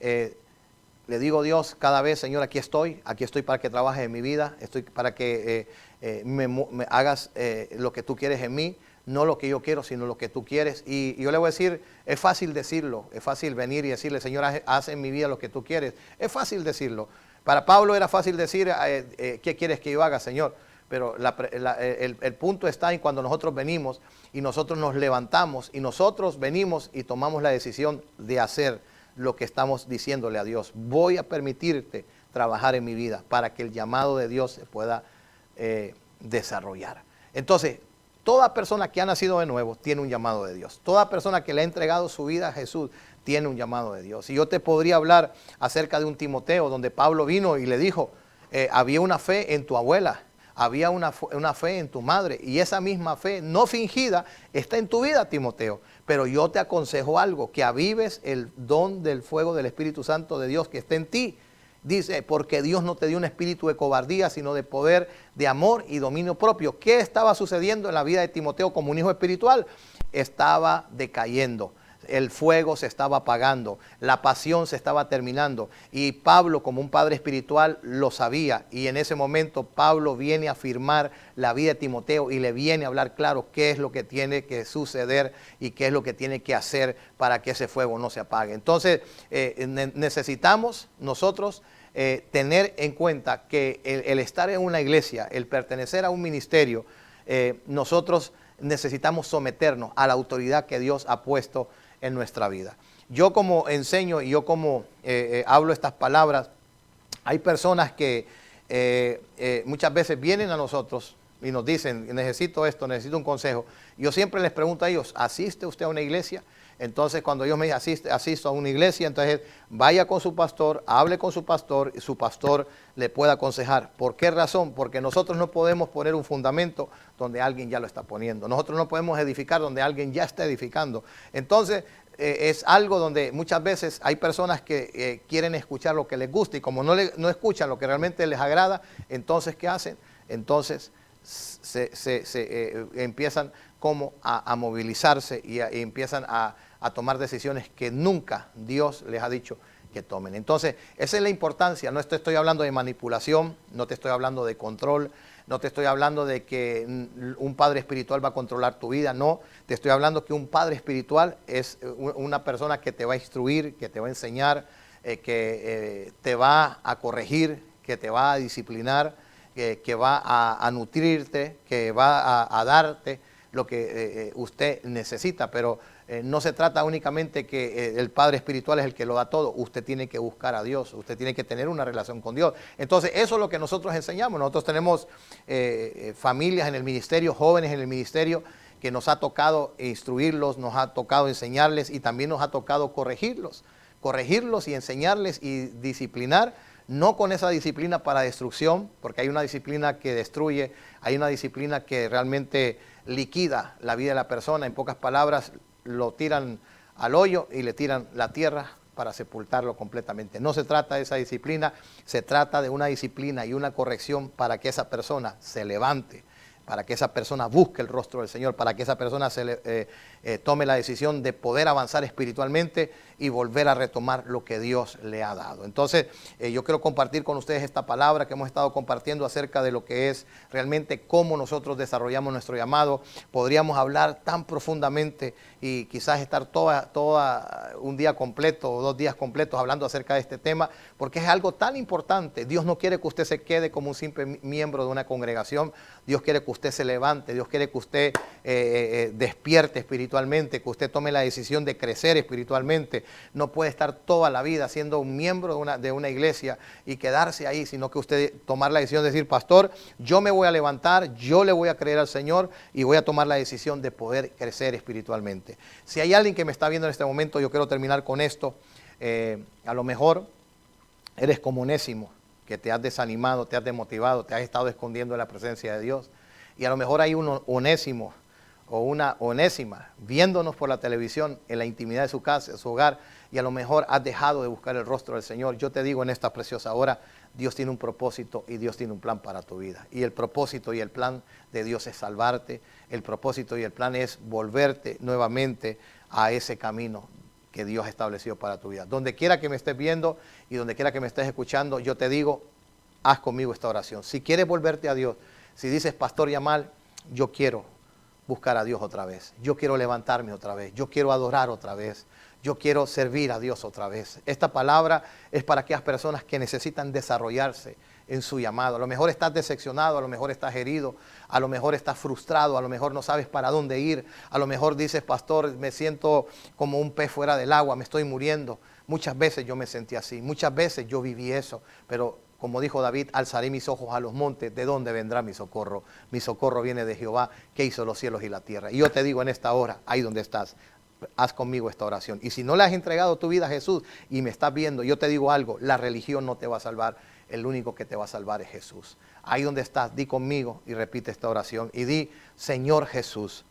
le digo a Dios cada vez, Señor, aquí estoy para que trabajes en mi vida, estoy para que me hagas lo que tú quieres en mí, no lo que yo quiero, sino lo que tú quieres. Y yo le voy a decir, es fácil decirlo, es fácil venir y decirle, Señor, haz en mi vida lo que tú quieres. Es fácil decirlo. Para Pablo era fácil decir, ¿qué quieres que yo haga, Señor? Pero el punto está en cuando nosotros venimos y nosotros nos levantamos y nosotros venimos y tomamos la decisión de hacer lo que estamos diciéndole a Dios. Voy a permitirte trabajar en mi vida para que el llamado de Dios se pueda desarrollar. Entonces, toda persona que ha nacido de nuevo tiene un llamado de Dios. Toda persona que le ha entregado su vida a Jesús tiene un llamado de Dios. Y yo te podría hablar acerca de un Timoteo donde Pablo vino y le dijo, había una fe en tu abuela, había una fe en tu madre y esa misma fe no fingida está en tu vida, Timoteo. Pero yo te aconsejo algo, que avives el don del fuego del Espíritu Santo de Dios que está en ti. Dice, porque Dios no te dio un espíritu de cobardía, sino de poder, de amor y dominio propio. ¿Qué estaba sucediendo en la vida de Timoteo como un hijo espiritual? Estaba decayendo. El fuego se estaba apagando, la pasión se estaba terminando y Pablo como un padre espiritual lo sabía y en ese momento Pablo viene a afirmar la vida de Timoteo y le viene a hablar claro qué es lo que tiene que suceder y qué es lo que tiene que hacer para que ese fuego no se apague. Entonces necesitamos nosotros tener en cuenta que el estar en una iglesia, el pertenecer a un ministerio, nosotros necesitamos someternos a la autoridad que Dios ha puesto en nuestra vida. Yo como enseño y yo como hablo estas palabras, hay personas que muchas veces vienen a nosotros y nos dicen, necesito esto, necesito un consejo. Yo siempre les pregunto a ellos, ¿asiste usted a una iglesia? Entonces cuando ellos me dicen, asisto a una iglesia, entonces vaya con su pastor, hable con su pastor y su pastor le pueda aconsejar. ¿Por qué razón? Porque nosotros no podemos poner un fundamento donde alguien ya lo está poniendo. Nosotros no podemos edificar donde alguien ya está edificando. Entonces es algo donde muchas veces hay personas que quieren escuchar lo que les gusta y como no escuchan lo que realmente les agrada, entonces ¿qué hacen? Entonces empiezan como a movilizarse y empiezan a tomar decisiones que nunca Dios les ha dicho que tomen. Entonces, esa es la importancia. No te estoy hablando de manipulación, no te estoy hablando de control, no te estoy hablando de que un padre espiritual va a controlar tu vida, no. Te estoy hablando que un padre espiritual es una persona que te va a instruir, que te va a enseñar, que te va a corregir, que te va a disciplinar, que va a nutrirte, que va a darte lo que usted necesita, pero no se trata únicamente que el Padre espiritual es el que lo da todo. Usted tiene que buscar a Dios, usted tiene que tener una relación con Dios. Entonces eso es lo que nosotros enseñamos. Nosotros tenemos familias en el ministerio, jóvenes en el ministerio, que nos ha tocado instruirlos, nos ha tocado enseñarles y también nos ha tocado corregirlos y enseñarles y disciplinar. No con esa disciplina para destrucción, porque hay una disciplina que destruye, hay una disciplina que realmente liquida la vida de la persona. En pocas palabras, lo tiran al hoyo y le tiran la tierra para sepultarlo completamente. No se trata de esa disciplina, se trata de una disciplina y una corrección para que esa persona se levante, para que esa persona busque el rostro del Señor, para que esa persona tome la decisión de poder avanzar espiritualmente y volver a retomar lo que Dios le ha dado. Entonces, yo quiero compartir con ustedes esta palabra que hemos estado compartiendo acerca de lo que es realmente cómo nosotros desarrollamos nuestro llamado. Podríamos hablar tan profundamente y quizás estar toda un día completo o 2 días completos hablando acerca de este tema, porque es algo tan importante. Dios no quiere que usted se quede como un simple miembro de una congregación. Dios quiere que usted se levante, Dios quiere que usted despierte espiritualmente, que usted tome la decisión de crecer espiritualmente. No puede estar toda la vida siendo un miembro de una iglesia y quedarse ahí, sino que usted tomar la decisión de decir, pastor, yo me voy a levantar, yo le voy a creer al Señor y voy a tomar la decisión de poder crecer espiritualmente. Si hay alguien que me está viendo en este momento, yo quiero terminar con esto. A lo mejor eres como Onésimo, que te has desanimado, te has desmotivado, te has estado escondiendo de la presencia de Dios. Y a lo mejor hay un Onésimo o una Onésima viéndonos por la televisión en la intimidad de su casa, de su hogar, y a lo mejor has dejado de buscar el rostro del Señor. Yo te digo en esta preciosa hora, Dios tiene un propósito y Dios tiene un plan para tu vida. Y el propósito y el plan de Dios es salvarte. El propósito y el plan es volverte nuevamente a ese camino que Dios ha establecido para tu vida. Donde quiera que me estés viendo y donde quiera que me estés escuchando, yo te digo, haz conmigo esta oración. Si quieres volverte a Dios, si dices, Pastor Yamal, yo quiero buscar a Dios otra vez. Yo quiero levantarme otra vez. Yo quiero adorar otra vez. Yo quiero servir a Dios otra vez. Esta palabra es para aquellas personas que necesitan desarrollarse en su llamado. A lo mejor estás decepcionado, a lo mejor estás herido, a lo mejor estás frustrado, a lo mejor no sabes para dónde ir. A lo mejor dices, pastor, me siento como un pez fuera del agua, me estoy muriendo. Muchas veces yo me sentí así, muchas veces yo viví eso, pero como dijo David, alzaré mis ojos a los montes, ¿de dónde vendrá mi socorro? Mi socorro viene de Jehová, que hizo los cielos y la tierra. Y yo te digo en esta hora, ahí donde estás, haz conmigo esta oración. Y si no le has entregado tu vida a Jesús y me estás viendo, yo te digo algo, la religión no te va a salvar, el único que te va a salvar es Jesús. Ahí donde estás, di conmigo y repite esta oración y di, Señor Jesús,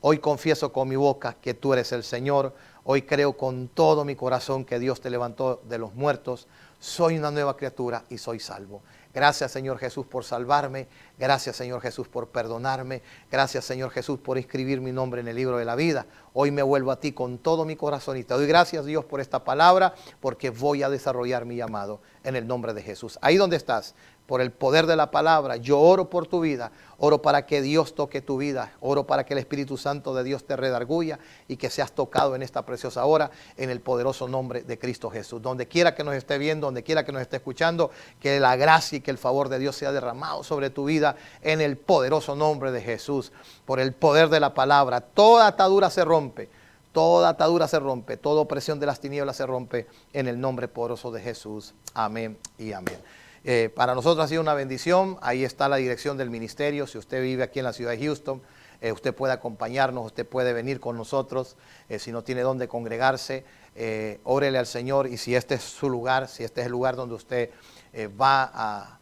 hoy confieso con mi boca que tú eres el Señor. Hoy creo con todo mi corazón que Dios te levantó de los muertos. Soy una nueva criatura y soy salvo. Gracias, Señor Jesús, por salvarme. Gracias, Señor Jesús, por perdonarme. Gracias, Señor Jesús, por inscribir mi nombre en el libro de la vida. Hoy me vuelvo a ti con todo mi corazón y te doy gracias, Dios, por esta palabra, porque voy a desarrollar mi llamado en el nombre de Jesús. Ahí donde estás, por el poder de la palabra, yo oro por tu vida, oro para que Dios toque tu vida, oro para que el Espíritu Santo de Dios te redarguya y que seas tocado en esta preciosa hora en el poderoso nombre de Cristo Jesús. Donde quiera que nos esté viendo, donde quiera que nos esté escuchando, que la gracia y que el favor de Dios sea derramado sobre tu vida en el poderoso nombre de Jesús. Por el poder de la palabra, toda atadura se rompe. Toda atadura se rompe, toda opresión de las tinieblas se rompe en el nombre poderoso de Jesús. Amén y amén. Para nosotros ha sido una bendición. Ahí está la dirección del ministerio. Si usted vive aquí en la ciudad de Houston, usted puede acompañarnos, usted puede venir con nosotros. Si no tiene dónde congregarse, órele al Señor. Y si este es su lugar, si este es el lugar donde usted va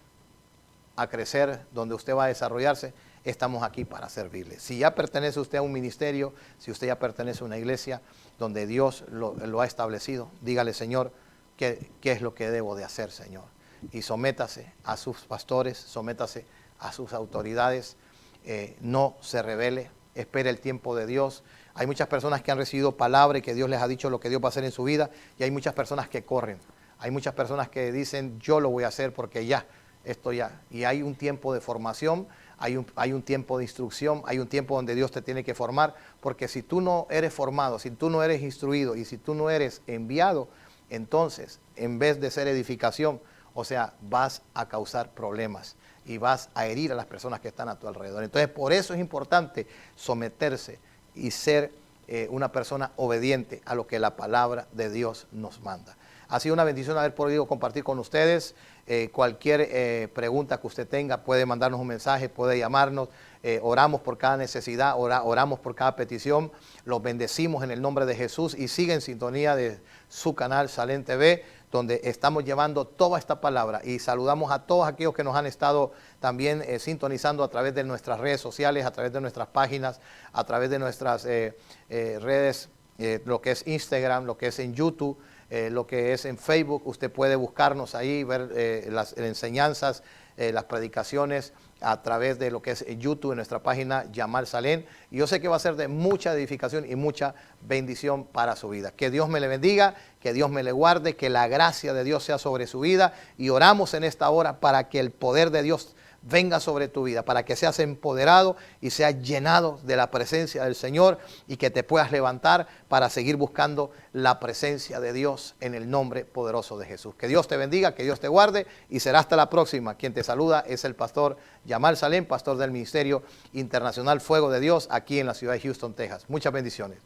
a crecer, donde usted va a desarrollarse, estamos aquí para servirle. Si ya pertenece usted a un ministerio, si usted ya pertenece a una iglesia donde Dios lo ha establecido, dígale, Señor, ¿qué es lo que debo de hacer, Señor? Y sométase a sus pastores, sométase a sus autoridades, no se rebele, espere el tiempo de Dios. Hay muchas personas que han recibido palabra y que Dios les ha dicho lo que Dios va a hacer en su vida, y hay muchas personas que corren. Hay muchas personas que dicen, yo lo voy a hacer porque ya, esto ya. Y hay un tiempo de formación, hay un tiempo de instrucción, hay un tiempo donde Dios te tiene que formar, porque si tú no eres formado, si tú no eres instruido y si tú no eres enviado, entonces, en vez de ser edificación, o sea, vas a causar problemas y vas a herir a las personas que están a tu alrededor. Entonces, por eso es importante someterse y ser una persona obediente a lo que la palabra de Dios nos manda. Ha sido una bendición haber podido compartir con ustedes. Cualquier pregunta que usted tenga, puede mandarnos un mensaje, puede llamarnos. Oramos por cada necesidad, oramos por cada petición. Los bendecimos en el nombre de Jesús y sigue en sintonía de su canal Salén TV, donde estamos llevando toda esta palabra, y saludamos a todos aquellos que nos han estado también sintonizando a través de nuestras redes sociales, a través de nuestras páginas, a través de nuestras redes lo que es Instagram, lo que es en YouTube, lo que es en Facebook. Usted puede buscarnos ahí, ver las enseñanzas, las predicaciones a través de lo que es YouTube en nuestra página Yamal Salén. Y yo sé que va a ser de mucha edificación y mucha bendición para su vida. Que Dios me le bendiga, que Dios me le guarde, que la gracia de Dios sea sobre su vida. Y oramos en esta hora para que el poder de Dios venga sobre tu vida, para que seas empoderado y seas llenado de la presencia del Señor y que te puedas levantar para seguir buscando la presencia de Dios en el nombre poderoso de Jesús. Que Dios te bendiga, que Dios te guarde y será hasta la próxima. Quien te saluda es el pastor Yamal Salén, pastor del Ministerio Internacional Fuego de Dios aquí en la ciudad de Houston, Texas. Muchas bendiciones.